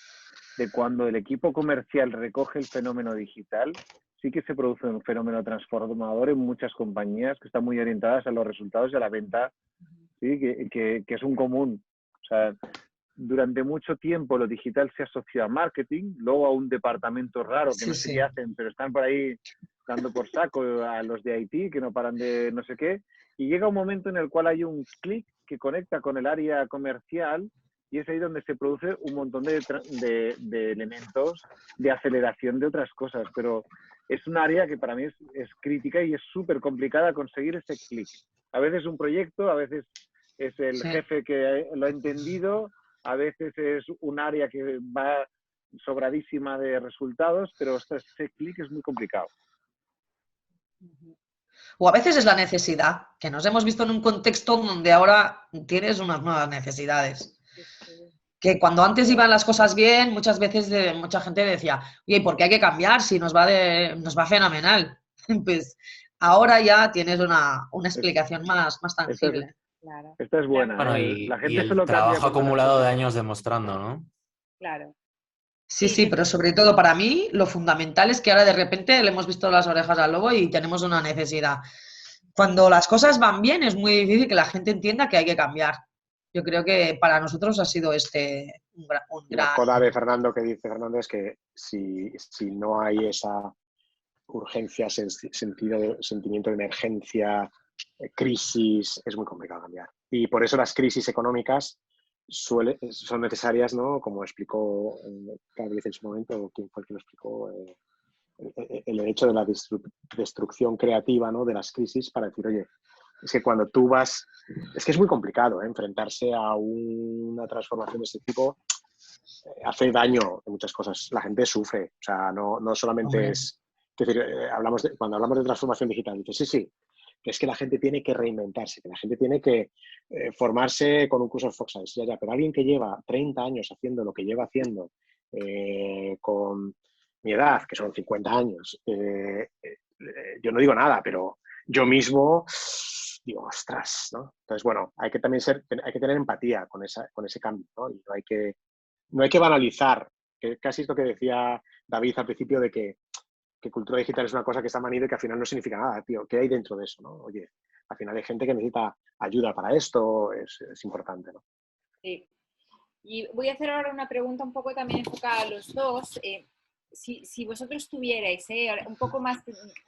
de cuando el equipo comercial recoge el fenómeno digital, sí que se produce un fenómeno transformador en muchas compañías que están muy orientadas a los resultados y a la venta, ¿sí? que es un común. O sea, durante mucho tiempo lo digital se asoció a marketing, luego a un departamento raro que no sé qué hacen, pero están por ahí dando por saco a los de IT que no paran de no sé qué, y llega un momento en el cual hay un clic que conecta con el área comercial y es ahí donde se produce un montón de elementos de aceleración de otras cosas, pero es un área que para mí es crítica y es súper complicada conseguir ese clic. A veces un proyecto, a veces es el jefe que lo ha entendido, a veces es un área que va sobradísima de resultados, pero ese clic es muy complicado. O a veces es la necesidad, que nos hemos visto en un contexto donde ahora tienes unas nuevas necesidades. Que cuando antes iban las cosas bien, muchas veces mucha gente decía, oye, ¿por qué hay que cambiar si nos va fenomenal? Pues ahora ya tienes una explicación más tangible. Esta es buena. Bueno, la gente y el solo trabajo acumulado de años demostrando, ¿no? Claro. Sí, pero sobre todo para mí lo fundamental es que ahora de repente le hemos visto las orejas al lobo y tenemos una necesidad. Cuando las cosas van bien es muy difícil que la gente entienda que hay que cambiar. Yo creo que para nosotros ha sido un gran... La coda de Fernando que dice Fernando es que si no hay esa urgencia, sentimiento de emergencia, crisis, es muy complicado cambiar. Y por eso las crisis económicas son necesarias, ¿no? Como explicó Gabriel en su momento, ¿quién fue el que lo explicó? El hecho de la destrucción creativa, ¿no? De las crisis para decir, oye, es que cuando tú vas... Es que es muy complicado, ¿eh? Enfrentarse a una transformación de este tipo hace daño en muchas cosas. La gente sufre. O sea, no solamente es... Es decir, cuando hablamos de transformación digital, dices, sí, que es que la gente tiene que reinventarse, que la gente tiene que formarse con un curso de Fox Science, ya, pero alguien que lleva 30 años haciendo lo que lleva haciendo con mi edad, que son 50 años, yo no digo nada, pero yo mismo digo, ostras, ¿no? Entonces, bueno, hay que tener empatía con ese cambio, ¿no? Y no hay que banalizar, que casi es lo que decía David al principio de que que cultura digital es una cosa que está manida y que al final no significa nada, tío. ¿Qué hay dentro de eso, no? Oye, al final hay gente que necesita ayuda para esto, es importante, ¿no? Sí. Y voy a hacer ahora una pregunta un poco también enfocada a los dos. Si vosotros tuvierais, un poco más,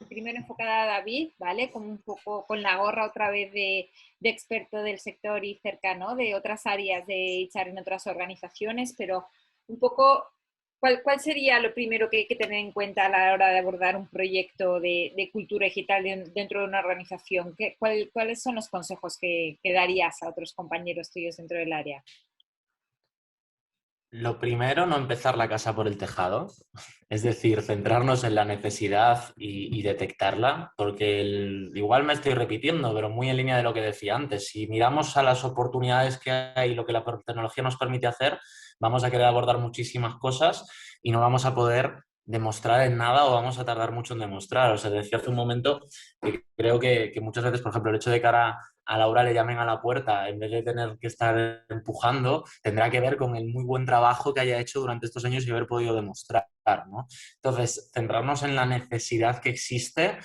primero enfocada a David, ¿vale? Como un poco con la gorra otra vez de experto del sector y cercano de otras áreas de HR en otras organizaciones, pero un poco, ¿cuál sería lo primero que hay que tener en cuenta a la hora de abordar un proyecto de cultura digital dentro de una organización? ¿Cuáles son los consejos que darías a otros compañeros tuyos dentro del área? Lo primero, no empezar la casa por el tejado, es decir, centrarnos en la necesidad y detectarla, porque igual me estoy repitiendo, pero muy en línea de lo que decía antes. Si miramos a las oportunidades que hay y lo que la tecnología nos permite hacer, vamos a querer abordar muchísimas cosas y no vamos a poder demostrar en nada o vamos a tardar mucho en demostrar. O sea, decía hace un momento que creo que muchas veces, por ejemplo, el hecho de cara a Laura le llamen a la puerta en vez de tener que estar empujando, tendrá que ver con el muy buen trabajo que haya hecho durante estos años y haber podido demostrar, ¿no? Entonces, centrarnos en la necesidad que existe,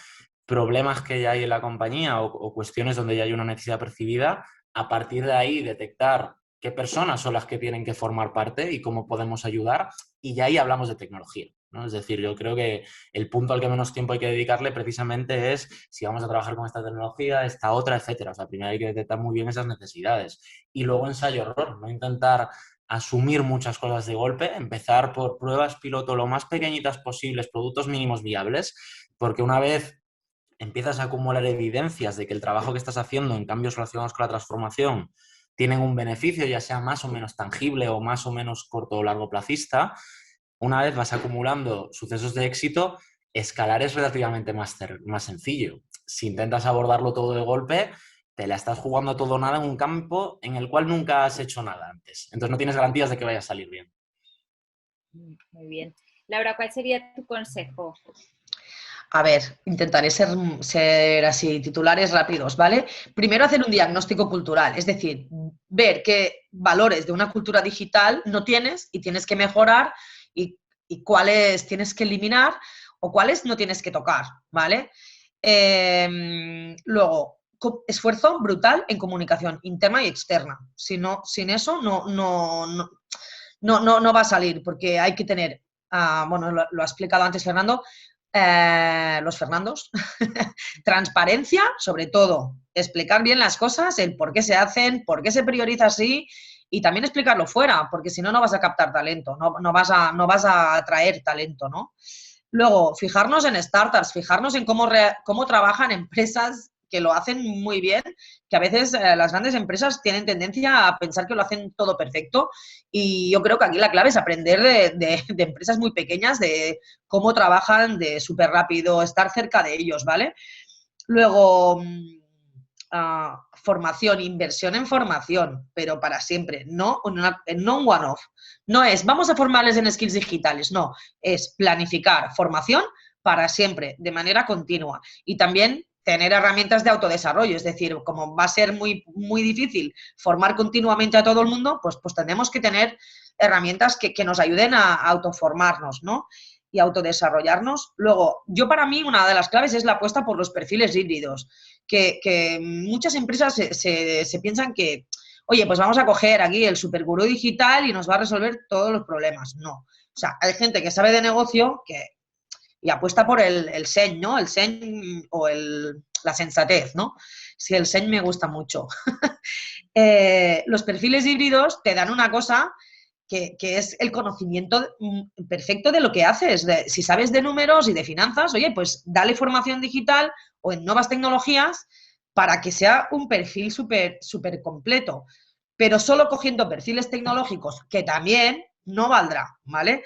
problemas que ya hay en la compañía o cuestiones donde ya hay una necesidad percibida, a partir de ahí detectar qué personas son las que tienen que formar parte y cómo podemos ayudar, y ya ahí hablamos de tecnología, ¿no? Es decir, yo creo que el punto al que menos tiempo hay que dedicarle precisamente es si vamos a trabajar con esta tecnología, esta otra, etcétera. O sea, primero hay que detectar muy bien esas necesidades y luego ensayo-error, no intentar asumir muchas cosas de golpe, empezar por pruebas piloto lo más pequeñitas posibles, productos mínimos viables, porque una vez empiezas a acumular evidencias de que el trabajo que estás haciendo en cambios relacionados con la transformación tienen un beneficio, ya sea más o menos tangible o más o menos corto o largo plazista, una vez vas acumulando sucesos de éxito, escalar es relativamente más sencillo. Si intentas abordarlo todo de golpe, te la estás jugando todo o nada en un campo en el cual nunca has hecho nada antes. Entonces no tienes garantías de que vaya a salir bien. Muy bien. Laura, ¿cuál sería tu consejo? A ver, intentaré ser así, titulares rápidos, ¿vale? Primero hacer un diagnóstico cultural, es decir, ver qué valores de una cultura digital no tienes y tienes que mejorar y cuáles tienes que eliminar o cuáles no tienes que tocar, ¿vale? Luego, esfuerzo brutal en comunicación interna y externa. Sin eso no va a salir, porque hay que tener, bueno, lo ha explicado antes Fernando, los Fernandos, transparencia, sobre todo, explicar bien las cosas, el por qué se hacen, por qué se prioriza así y también explicarlo fuera, porque si no, no vas a captar talento, no vas a atraer talento, ¿no? Luego, fijarnos en startups, fijarnos en cómo trabajan empresas que lo hacen muy bien, que a veces las grandes empresas tienen tendencia a pensar que lo hacen todo perfecto y yo creo que aquí la clave es aprender de empresas muy pequeñas, de cómo trabajan, de súper rápido, estar cerca de ellos, ¿vale? Luego, formación, inversión en formación, pero para siempre, no un one-off. No es, vamos a formarles en skills digitales, no, es planificar formación para siempre, de manera continua. Y también tener herramientas de autodesarrollo, es decir, como va a ser muy, muy difícil formar continuamente a todo el mundo, pues tenemos que tener herramientas que nos ayuden a autoformarnos, ¿no? Y autodesarrollarnos. Luego, para mí, una de las claves es la apuesta por los perfiles híbridos, que muchas empresas se piensan que, oye, pues vamos a coger aquí el supergurú digital y nos va a resolver todos los problemas. No. O sea, hay gente que sabe de negocio y apuesta por el seny, ¿no? El seny o la sensatez, ¿no? Sí, el seny me gusta mucho. Los perfiles híbridos te dan una cosa que es el conocimiento perfecto de lo que haces. Si sabes de números y de finanzas, oye, pues dale formación digital o en nuevas tecnologías para que sea un perfil súper completo. Pero solo cogiendo perfiles tecnológicos, que también no valdrá, ¿vale?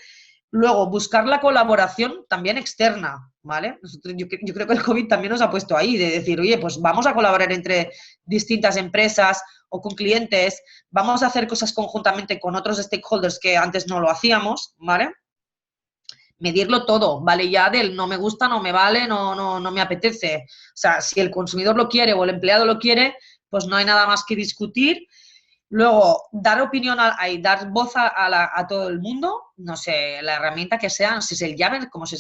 Luego, buscar la colaboración también externa, ¿vale? Yo creo que el COVID también nos ha puesto ahí, de decir, oye, pues vamos a colaborar entre distintas empresas o con clientes, vamos a hacer cosas conjuntamente con otros stakeholders que antes no lo hacíamos, ¿vale? Medirlo todo, ¿vale? Ya del no me gusta, no me vale, no me apetece. O sea, si el consumidor lo quiere o el empleado lo quiere, pues no hay nada más que discutir. Luego, dar opinión y dar voz a todo el mundo, no sé, la herramienta que sea, si se llamen, como si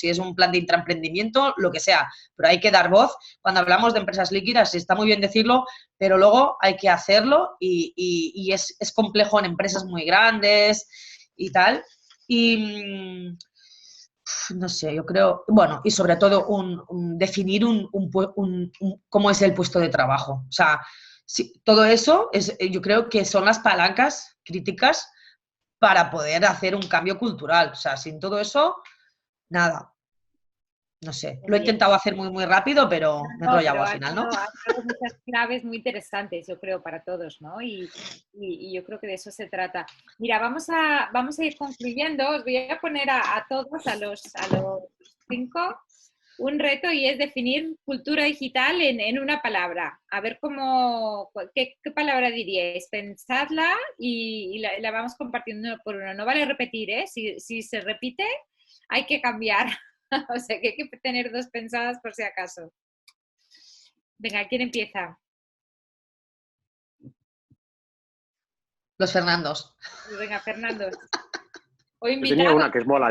es un plan de intraemprendimiento, lo que sea, pero hay que dar voz. Cuando hablamos de empresas líquidas, está muy bien decirlo, pero luego hay que hacerlo y es complejo en empresas muy grandes y tal. Y no sé, yo creo, bueno, y sobre todo definir cómo es el puesto de trabajo. O sea, sí, todo eso yo creo que son las palancas críticas para poder hacer un cambio cultural. O sea, sin todo eso, nada. No sé, lo he intentado hacer muy, muy rápido, pero me he enrollado al final, ¿no? Has dado muchas claves muy interesantes, yo creo, para todos, ¿no? Y yo creo que de eso se trata. Mira, vamos a ir concluyendo. Os voy a poner a todos, a los 5, un reto y es definir cultura digital en una palabra. A ver qué palabra diríais. Pensadla y la vamos compartiendo uno por uno. No vale repetir, ¿eh? Si se repite, hay que cambiar. O sea, que hay que tener 2 pensadas por si acaso. Venga, ¿quién empieza? Los Fernandos. Venga, Fernando. Yo tenía una que es mola.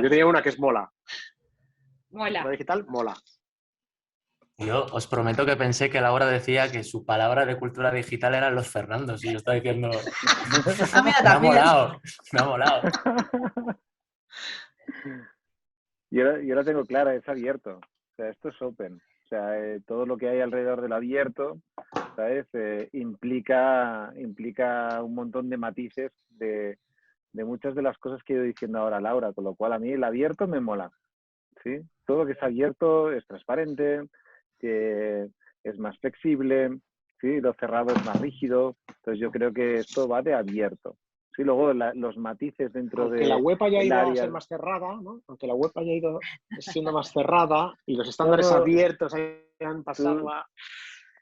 Mola. La digital mola. Yo os prometo que pensé que Laura decía que su palabra de cultura digital eran los Fernandos y yo estaba diciendo, me ha molado. Yo la tengo clara, es abierto. O sea, esto es open. O sea, todo lo que hay alrededor del abierto, ¿sabes? Implica un montón de matices de muchas de las cosas que he ido diciendo ahora Laura, con lo cual a mí el abierto me mola. ¿Sí? Todo lo que es abierto es transparente, que es más flexible, ¿sí? Lo cerrado es más rígido. Entonces yo creo que esto va de abierto. Sí, luego los matices dentro Aunque la web haya ido área... a ser más cerrada, ¿no? Aunque la web haya ido siendo más cerrada y los estándares abiertos hayan pasado a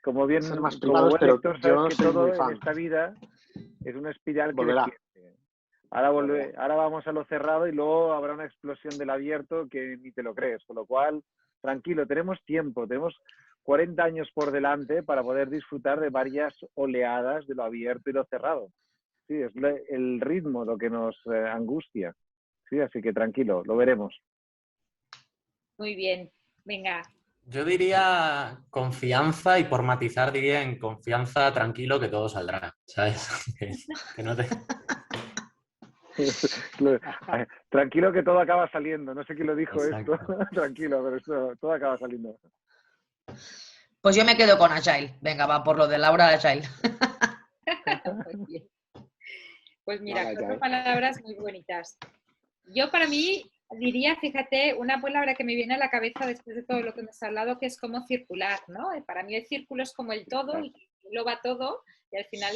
ser más privados, pero yo no soy muy fan. En esta vida es una espiral que desciende. Ahora vamos a lo cerrado y luego habrá una explosión del abierto que ni te lo crees. Con lo cual, tranquilo, tenemos tiempo, tenemos 40 años por delante para poder disfrutar de varias oleadas de lo abierto y lo cerrado. Sí, es el ritmo lo que nos angustia. Sí, así que tranquilo, lo veremos. Muy bien, venga. Yo diría confianza y por matizar diría en confianza, tranquilo, que todo saldrá, ¿sabes? que no te... Tranquilo que todo acaba saliendo. No sé quién lo dijo. Exacto. Esto. Tranquilo, pero todo acaba saliendo. Pues yo me quedo con Agile. Venga, va por lo de Laura Agile. Muy bien. Pues mira, 4 palabras muy bonitas. Yo para mí diría, fíjate, una palabra que me viene a la cabeza después de todo lo que hemos hablado, que es como circular, ¿no? Para mí el círculo es como el todo y engloba todo y al final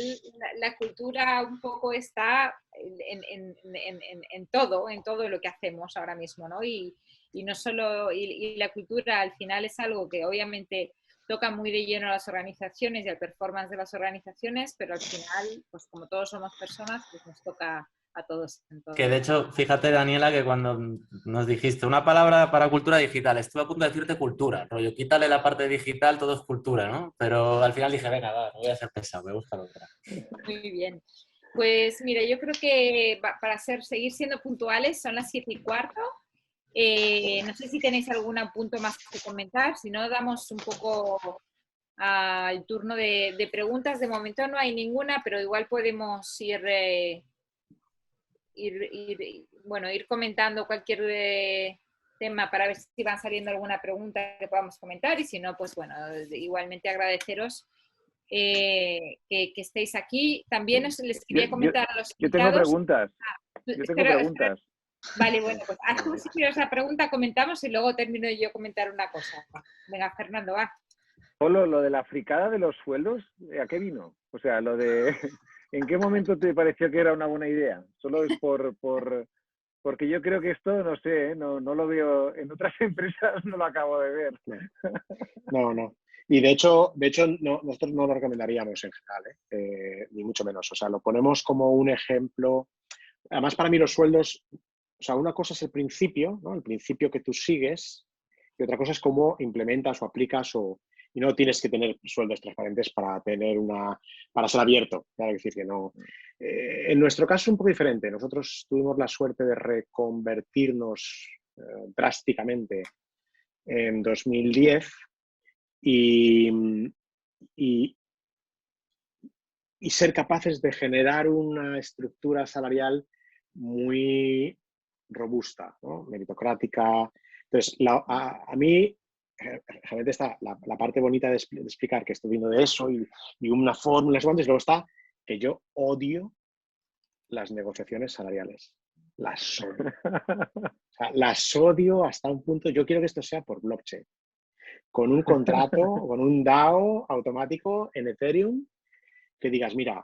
la cultura un poco está en todo lo que hacemos ahora mismo, ¿no? Y no solo, y la cultura al final es algo que obviamente toca muy de lleno a las organizaciones y al performance de las organizaciones, pero al final, pues como todos somos personas, pues nos toca a todos. Que de hecho, fíjate, Daniela, que cuando nos dijiste una palabra para cultura digital, estuve a punto de decirte cultura, rollo, quítale la parte digital, todo es cultura, ¿no? Pero al final dije, venga, va, no voy a ser pesado, me gusta la otra. Muy bien. Pues mira, yo creo que para seguir siendo puntuales, son las 7:15. No sé si tenéis algún punto más que comentar, si no, damos un poco al turno de preguntas. De momento no hay ninguna, pero igual podemos ir comentando cualquier tema para ver si van saliendo alguna pregunta que podamos comentar y si no, pues bueno, igualmente agradeceros que estéis aquí. También les quería comentar a los invitados. Yo tengo preguntas. Vale, bueno, pues haz tú si quieres la pregunta, comentamos y luego termino yo comentar una cosa. Venga, Fernando, va. Solo lo de la fricada de los sueldos, ¿a qué vino? O sea, lo de... ¿En qué momento te pareció que era una buena idea? Solo es porque yo creo que esto, no sé, no lo veo en otras empresas, no lo acabo de ver. No. Y de hecho nosotros no lo recomendaríamos en general, ni mucho menos. O sea, lo ponemos como un ejemplo. Además, para mí los sueldos, o sea, una cosa es el principio, ¿no? El principio que tú sigues, y otra cosa es cómo implementas o aplicas Y no tienes que tener sueldos transparentes para para ser abierto. Claro, es decir, que no. En nuestro caso es un poco diferente. Nosotros tuvimos la suerte de reconvertirnos drásticamente en 2010 y ser capaces de generar una estructura salarial muy robusta, ¿no? Meritocrática. Entonces, a mí, realmente está la parte bonita de explicar que estoy viendo de eso y una fórmula, y luego está que yo odio las negociaciones salariales. Las odio. O sea, las odio hasta un punto. Yo quiero que esto sea por blockchain, con un contrato, con un DAO automático en Ethereum, que digas, mira,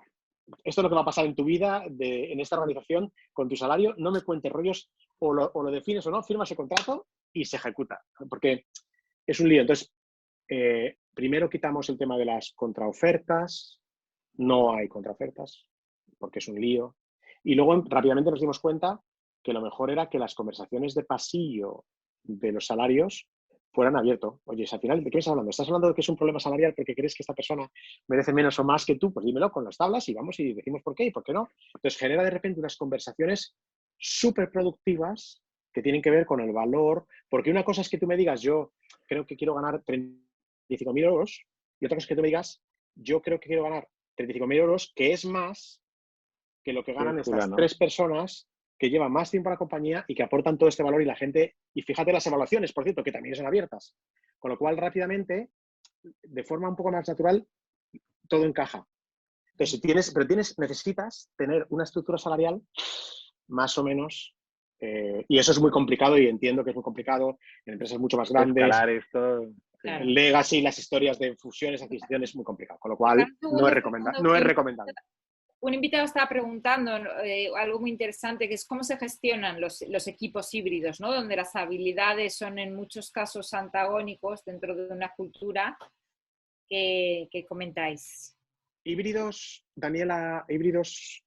esto es lo que va a pasar en tu vida, en esta organización, con tu salario, no me cuentes rollos, o lo defines o no, firmas el contrato y se ejecuta, porque es un lío. Entonces, primero quitamos el tema de las contraofertas, no hay contraofertas, porque es un lío. Y luego rápidamente nos dimos cuenta que lo mejor era que las conversaciones de pasillo de los salarios fueran abiertos. Oye, al final, ¿de qué estás hablando? ¿Estás hablando de que es un problema salarial porque crees que esta persona merece menos o más que tú? Pues dímelo con las tablas y vamos y decimos por qué y por qué no. Entonces genera de repente unas conversaciones súper productivas que tienen que ver con el valor, porque una cosa es que tú me digas, yo creo que quiero ganar 35.000 euros, y otra cosa es que tú me digas, yo creo que quiero ganar 35.000 euros, que es más que lo que ganan estas tres personas que llevan más tiempo a la compañía y que aportan todo este valor y la gente, y fíjate las evaluaciones, por cierto, que también son abiertas. Con lo cual, rápidamente, de forma un poco más natural, todo encaja. Entonces, necesitas tener una estructura salarial más o menos, y eso es muy complicado y entiendo que es muy complicado en empresas mucho más grandes. Escalar esto. Claro. El legacy, las historias de fusiones, adquisiciones, es muy complicado. Con lo cual, no es recomendable. Un invitado estaba preguntando algo muy interesante, que es cómo se gestionan los equipos híbridos, ¿no? Donde las habilidades son en muchos casos antagónicos dentro de una cultura. ¿Qué comentáis? Híbridos, Daniela, híbridos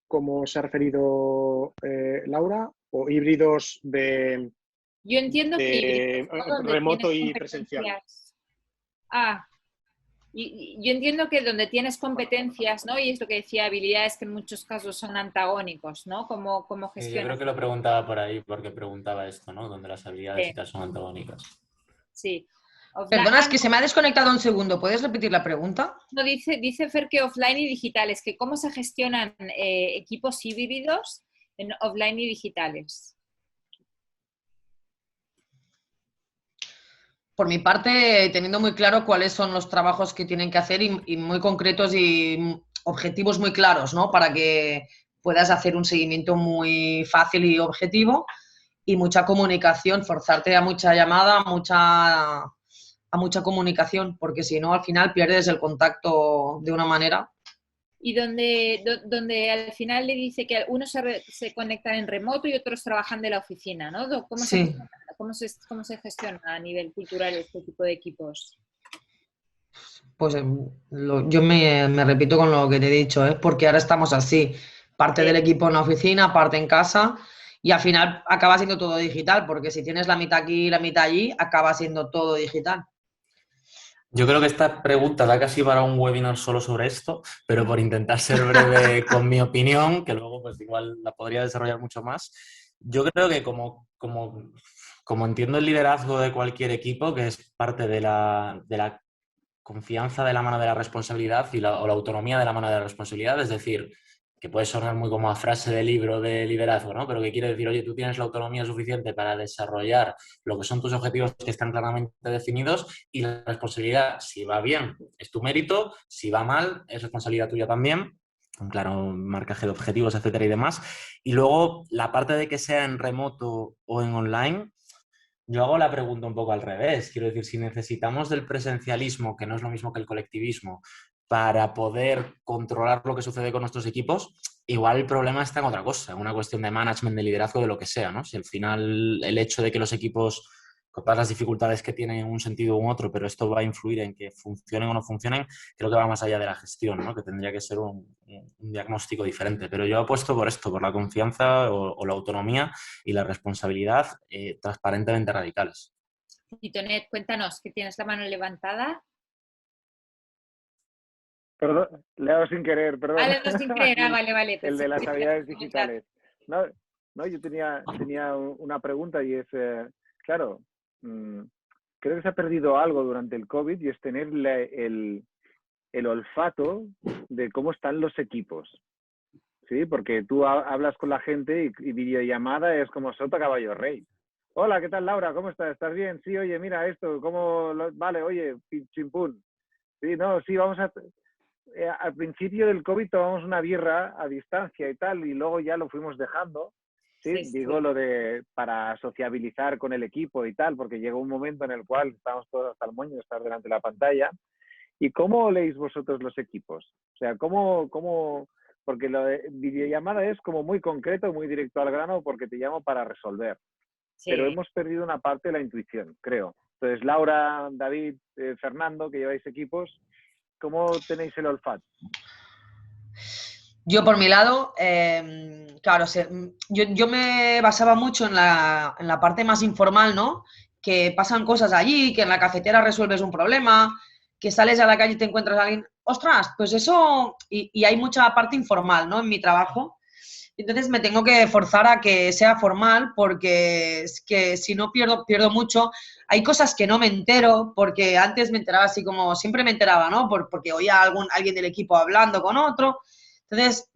como se ha referido Laura, o híbridos de... Yo entiendo que remoto y presencial. Y yo entiendo que donde tienes competencias, ¿no? Y es lo que decía, habilidades que en muchos casos son antagónicos, ¿no? ¿Cómo gestionas? Yo creo que lo preguntaba por ahí porque preguntaba esto, ¿no? Donde las habilidades y tal son antagónicas. Sí. Perdona, es que se me ha desconectado un segundo. ¿Puedes repetir la pregunta? No, dice Fer que offline y digitales, que cómo se gestionan equipos híbridos en offline y digitales. Por mi parte, teniendo muy claro cuáles son los trabajos que tienen que hacer y muy concretos y objetivos muy claros, ¿no? Para que puedas hacer un seguimiento muy fácil y objetivo y mucha comunicación, forzarte a mucha llamada, a mucha comunicación, porque si no, al final pierdes el contacto de una manera. Y donde al final le dice que unos se conectan en remoto y otros trabajan de la oficina, ¿no? ¿Cómo se gestiona a nivel cultural este tipo de equipos? Pues yo me repito con lo que te he dicho, porque ahora estamos así, parte del equipo en la oficina, parte en casa, y al final acaba siendo todo digital, porque si tienes la mitad aquí y la mitad allí, acaba siendo todo digital. Yo creo que esta pregunta da casi para un webinar solo sobre esto, pero por intentar ser breve con mi opinión, que luego pues igual la podría desarrollar mucho más, yo creo que como entiendo el liderazgo de cualquier equipo, que es parte de la confianza de la mano de la responsabilidad o la autonomía de la mano de la responsabilidad, es decir, que puede sonar muy como a frase de libro de liderazgo, ¿no? Pero que quiere decir, oye, tú tienes la autonomía suficiente para desarrollar lo que son tus objetivos que están claramente definidos y la responsabilidad, si va bien, es tu mérito, si va mal, es responsabilidad tuya también, un claro marcaje de objetivos, etcétera y demás. Y luego, la parte de que sea en remoto o en online, yo hago la pregunta un poco al revés. Quiero decir, si necesitamos del presencialismo, que no es lo mismo que el colectivismo, para poder controlar lo que sucede con nuestros equipos, igual el problema está en otra cosa, en una cuestión de management, de liderazgo, de lo que sea, ¿no? Si al final el hecho de que los equipos, con todas las dificultades que tienen en un sentido u otro, pero esto va a influir en que funcionen o no funcionen, creo que va más allá de la gestión, ¿no? Que tendría que ser un diagnóstico diferente. Pero yo apuesto por esto, por la confianza o la autonomía y la responsabilidad transparentemente radicales. Y Tonet, cuéntanos, que tienes la mano levantada. Perdón, le he dado sin querer, perdón. Ah, le he dado sin querer, vale. El de las habilidades digitales. No, yo tenía una pregunta y es, claro, creo que se ha perdido algo durante el COVID y es tener el olfato de cómo están los equipos. ¿Sí? Porque tú hablas con la gente y videollamada es como sota caballo rey. Hola, ¿qué tal, Laura? ¿Cómo estás? ¿Estás bien? Sí, oye, mira esto, vale, oye, chimpún. Sí, no, sí, vamos a... al principio del COVID tomamos una birra a distancia y tal, y luego ya lo fuimos dejando. Sí, digo lo de para sociabilizar con el equipo y tal, porque llegó un momento en el cual estábamos todos hasta el moño de estar delante de la pantalla. ¿Y cómo leéis vosotros los equipos? O sea, porque lo de videollamada es como muy concreto, muy directo al grano, porque te llamo para resolver. Sí. Pero hemos perdido una parte de la intuición, creo. Entonces, Laura, David, Fernando, que lleváis equipos, ¿cómo tenéis el olfato? Yo, por mi lado, claro, yo me basaba mucho en la parte más informal, ¿no? Que pasan cosas allí, que en la cafetera resuelves un problema, que sales a la calle y te encuentras a alguien. ¡Ostras! Pues eso, y hay mucha parte informal, ¿no? En mi trabajo. Entonces me tengo que forzar a que sea formal porque es que si no pierdo mucho. Hay cosas que no me entero porque antes me enteraba así como, siempre me enteraba, ¿no? Porque oía a alguien del equipo hablando con otro. Entonces,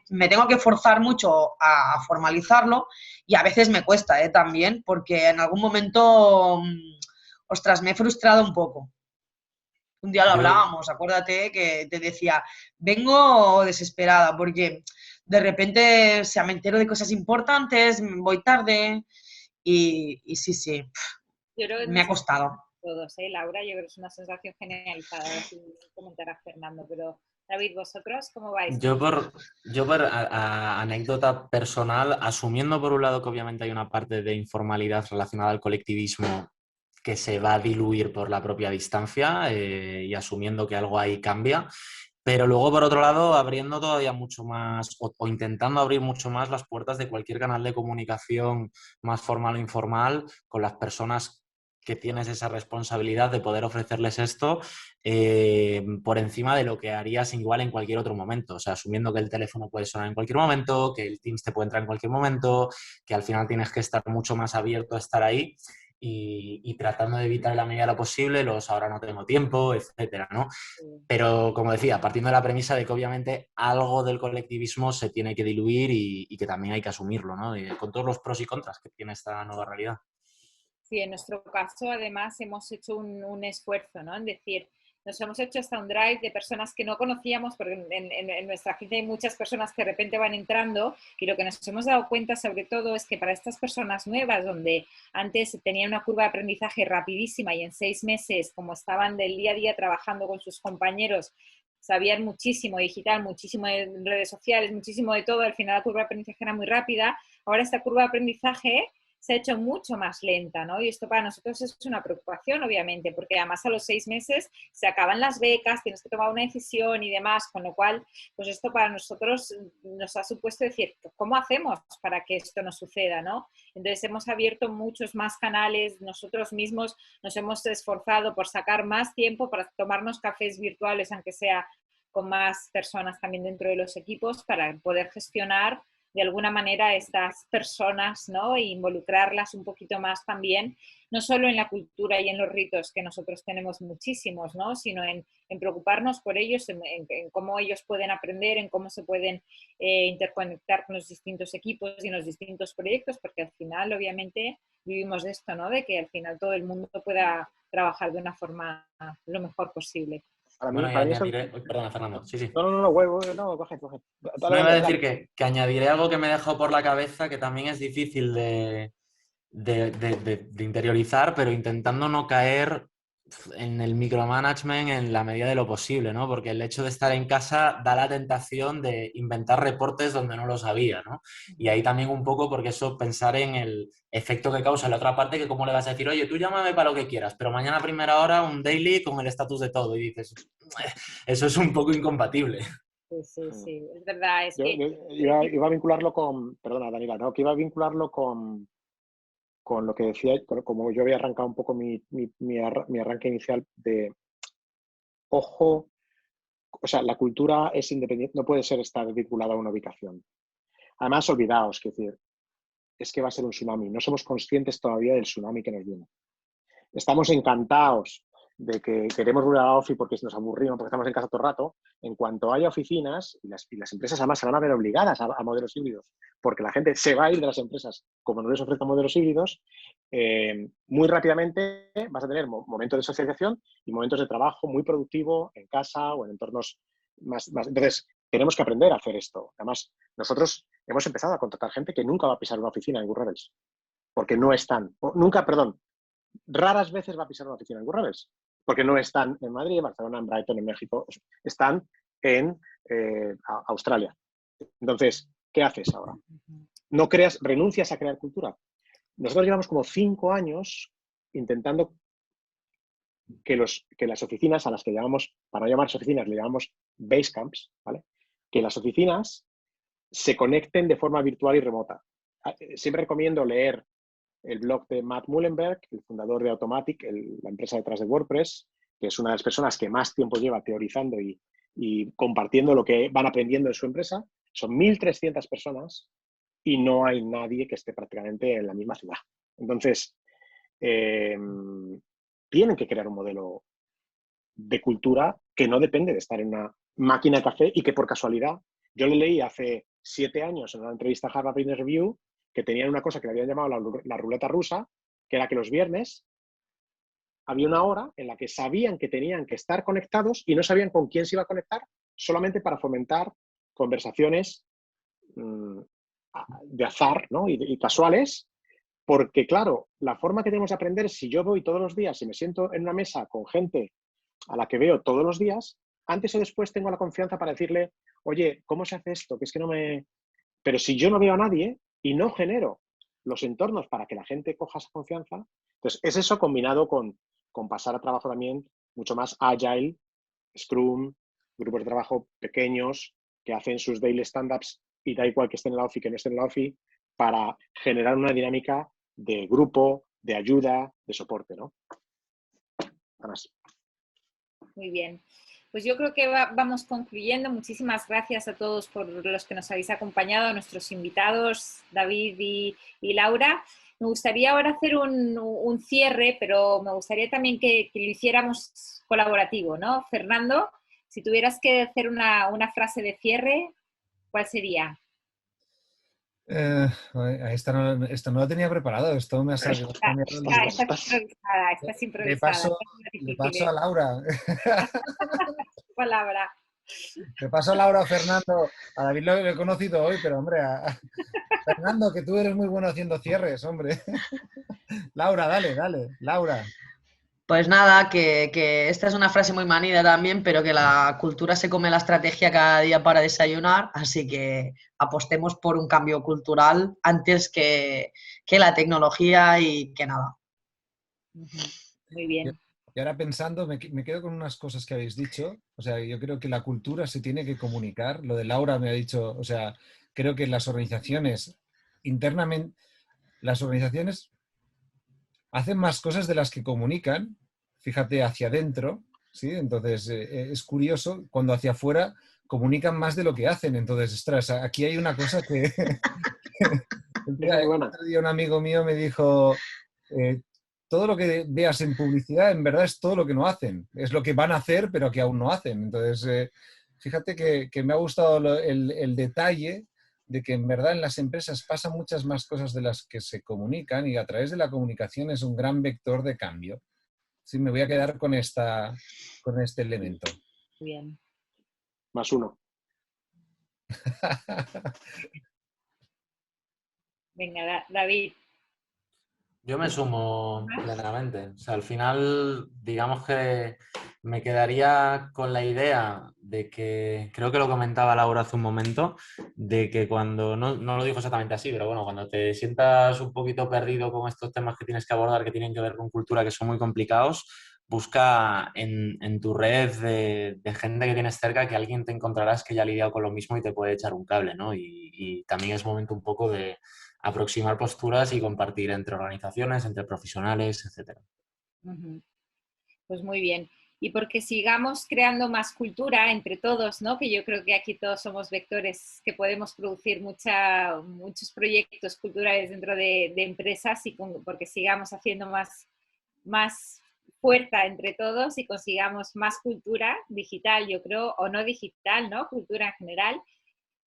me tengo que forzar mucho a formalizarlo y a veces me cuesta también, porque en algún momento, ostras, me he frustrado un poco. Un día lo hablábamos, acuérdate que te decía, vengo desesperada porque de repente me entero de cosas importantes, voy tarde y sí, me ha costado. Todos, Laura, yo creo que es una sensación generalizada, así comentará Fernando, pero David, ¿vosotros cómo vais? Yo por anécdota personal, asumiendo por un lado que obviamente hay una parte de informalidad relacionada al colectivismo que se va a diluir por la propia distancia y asumiendo que algo ahí cambia, pero luego por otro lado abriendo todavía mucho más o intentando abrir mucho más las puertas de cualquier canal de comunicación más formal o informal con las personas que tienes esa responsabilidad de poder ofrecerles esto por encima de lo que harías igual en cualquier otro momento. O sea, asumiendo que el teléfono puede sonar en cualquier momento, que el Teams te puede entrar en cualquier momento, que al final tienes que estar mucho más abierto a estar ahí y tratando de evitar en la medida de lo posible los ahora no tengo tiempo, etcétera, ¿no? Pero, como decía, partiendo de la premisa de que obviamente algo del colectivismo se tiene que diluir y que también hay que asumirlo, ¿no? Con todos los pros y contras que tiene esta nueva realidad. Sí, en nuestro caso, además, hemos hecho un esfuerzo, ¿no? En decir, nos hemos hecho hasta un drive de personas que no conocíamos, porque en nuestra agencia hay muchas personas que de repente van entrando y lo que nos hemos dado cuenta sobre todo es que para estas personas nuevas, donde antes tenían una curva de aprendizaje rapidísima y en 6 meses, como estaban del día a día trabajando con sus compañeros, sabían muchísimo digital, muchísimo de redes sociales, muchísimo de todo, al final la curva de aprendizaje era muy rápida, ahora esta curva de aprendizaje se ha hecho mucho más lenta, ¿no? Y esto para nosotros es una preocupación, obviamente, porque además a los 6 meses se acaban las becas, tienes que tomar una decisión y demás, con lo cual, pues esto para nosotros nos ha supuesto decir, ¿cómo hacemos para que esto no suceda, no? Entonces hemos abierto muchos más canales, nosotros mismos nos hemos esforzado por sacar más tiempo para tomarnos cafés virtuales, aunque sea con más personas también dentro de los equipos, para poder gestionar de alguna manera estas personas, ¿no? E involucrarlas un poquito más también, no solo en la cultura y en los ritos, que nosotros tenemos muchísimos, ¿no? Sino en preocuparnos por ellos, en cómo ellos pueden aprender, en cómo se pueden interconectar con los distintos equipos y los distintos proyectos, porque al final, obviamente, vivimos de esto, ¿no? De que al final todo el mundo pueda trabajar de una forma lo mejor posible. Perdona, Fernando. Sí. No, coge. No, iba a decir que añadiré algo que me dejó por la cabeza, que también es difícil de interiorizar, pero intentando no caer en el micromanagement en la medida de lo posible, ¿no? Porque el hecho de estar en casa da la tentación de inventar reportes donde no los había, ¿no? Y ahí también un poco porque eso, pensar en el efecto que causa en la otra parte, que cómo le vas a decir, oye, tú llámame para lo que quieras, pero mañana a primera hora un daily con el estatus de todo. Y dices, eso es un poco incompatible. Sí, es verdad. Iba a vincularlo con, perdona, Daniela, ¿no? Que iba a vincularlo con lo que decía, como yo había arrancado un poco mi arranque inicial de ojo O sea, la cultura es independiente, no puede estar vinculada a una ubicación. Además, olvidaos, es que va a ser un tsunami. No somos conscientes todavía del tsunami que nos viene. Estamos encantados de que queremos volver a la ofi porque nos aburrimos, porque estamos en casa todo el rato. En cuanto haya oficinas, y las empresas además se van a ver obligadas a modelos híbridos, porque la gente se va a ir de las empresas como no les ofrezcan modelos híbridos, muy rápidamente vas a tener momentos de socialización y momentos de trabajo muy productivo en casa o en entornos más. Entonces, tenemos que aprender a hacer esto. Además, nosotros hemos empezado a contratar gente que nunca va a pisar una oficina en GoRevels, porque no están, raras veces va a pisar una oficina en GoRevels, porque no están en Madrid, en Barcelona, en Brighton, en México, están en Australia. Entonces, ¿qué haces ahora? Renuncias a crear cultura. Nosotros llevamos como 5 años intentando que las oficinas, a las que llamamos, para no llamarse oficinas, le llamamos Basecamps, ¿vale? Que las oficinas se conecten de forma virtual y remota. Siempre recomiendo leer el blog de Matt Mullenberg, el fundador de Automattic, la empresa detrás de WordPress, que es una de las personas que más tiempo lleva teorizando y compartiendo lo que van aprendiendo en su empresa. Son 1.300 personas y no hay nadie que esté prácticamente en la misma ciudad. Entonces, tienen que crear un modelo de cultura que no depende de estar en una máquina de café y que por casualidad, yo le leí hace 7 años en una entrevista a Harvard Business Review que tenían una cosa que le habían llamado la ruleta rusa, que era que los viernes había una hora en la que sabían que tenían que estar conectados y no sabían con quién se iba a conectar, solamente para fomentar conversaciones de azar, ¿no? y casuales, porque claro, la forma que tenemos de aprender es si yo voy todos los días y me siento en una mesa con gente a la que veo todos los días, antes o después tengo la confianza para decirle, oye, ¿cómo se hace esto? Que es que no me... Pero si yo no veo a nadie y no genero los entornos para que la gente coja esa confianza, entonces es eso combinado con pasar a trabajo también mucho más agile, Scrum, grupos de trabajo pequeños que hacen sus daily stand-ups y da igual que estén en la OFI que no estén en la OFI, para generar una dinámica de grupo, de ayuda, de soporte, ¿no? Además. Muy bien. Pues yo creo que vamos concluyendo. Muchísimas gracias a todos por los que nos habéis acompañado, a nuestros invitados, David y Laura. Me gustaría ahora hacer un cierre, pero me gustaría también que lo hiciéramos colaborativo, ¿no? Fernando, si tuvieras que hacer una frase de cierre, ¿cuál sería? Esta no lo tenía preparado, esto me ha salido. Estás improvisada. Le paso a Laura. Palabra. Le paso a Laura o Fernando. A David lo he conocido hoy, pero hombre, Fernando, que tú eres muy bueno haciendo cierres, hombre. Laura, dale, Laura. Pues nada, que esta es una frase muy manida también, pero que la cultura se come la estrategia cada día para desayunar, así que apostemos por un cambio cultural antes que la tecnología y que nada. Muy bien. Y ahora pensando, me quedo con unas cosas que habéis dicho. O sea, yo creo que la cultura se tiene que comunicar. Lo de Laura me ha dicho, o sea, creo que las organizaciones internamente, las organizaciones hacen más cosas de las que comunican, fíjate, hacia adentro, ¿sí? Entonces, es curioso, cuando hacia afuera comunican más de lo que hacen. Entonces, ostras, aquí hay una cosa que... Otro día un amigo mío me dijo, todo lo que veas en publicidad, en verdad es todo lo que no hacen. Es lo que van a hacer, pero que aún no hacen. Entonces, fíjate que me ha gustado el detalle de que en verdad en las empresas pasan muchas más cosas de las que se comunican y a través de la comunicación es un gran vector de cambio. Sí, me voy a quedar con este elemento. Bien. +1. Venga, David. Yo me sumo plenamente. O sea, al final, digamos que me quedaría con la idea de que, creo que lo comentaba Laura hace un momento, de que cuando, no lo dijo exactamente así, pero bueno, cuando te sientas un poquito perdido con estos temas que tienes que abordar, que tienen que ver con cultura, que son muy complicados, busca en tu red de gente que tienes cerca, que alguien te encontrarás que ya ha lidiado con lo mismo y te puede echar un cable, ¿no? Y también es momento un poco de aproximar posturas y compartir entre organizaciones, entre profesionales, etc. Pues muy bien. y porque sigamos creando más cultura entre todos, ¿no? Que yo creo que aquí todos somos vectores que podemos producir muchos proyectos culturales dentro de empresas y porque sigamos haciendo más fuerza entre todos y consigamos más cultura digital, yo creo, o no digital, ¿no? Cultura en general,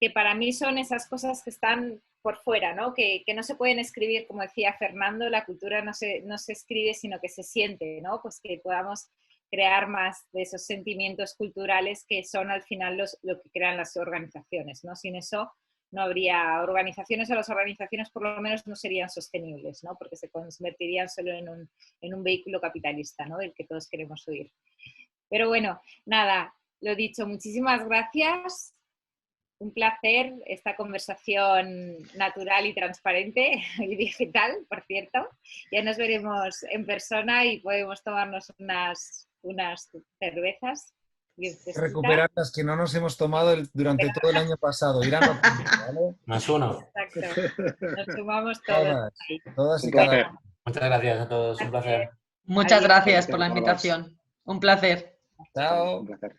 que para mí son esas cosas que están por fuera, ¿no? Que no se pueden escribir, como decía Fernando, la cultura no se escribe, sino que se siente, ¿no? Pues que podamos crear más de esos sentimientos culturales que son al final lo que crean las organizaciones, ¿no? Sin eso no habría organizaciones, o las organizaciones por lo menos no serían sostenibles, ¿no? Porque se convertirían solo en un vehículo capitalista, ¿no? Del que todos queremos huir. Pero bueno, nada, lo dicho, muchísimas gracias. Un placer esta conversación natural y transparente y digital, por cierto. Ya nos veremos en persona y podemos tomarnos unas cervezas. Recuperar las que no nos hemos tomado durante todo el año pasado. Irán ¿vale? Más uno. Exacto. Nos tomamos todos. Todas y cada uno. Muchas gracias a todos. Un placer. Muchas gracias por la invitación. Un placer. Chao. Un placer.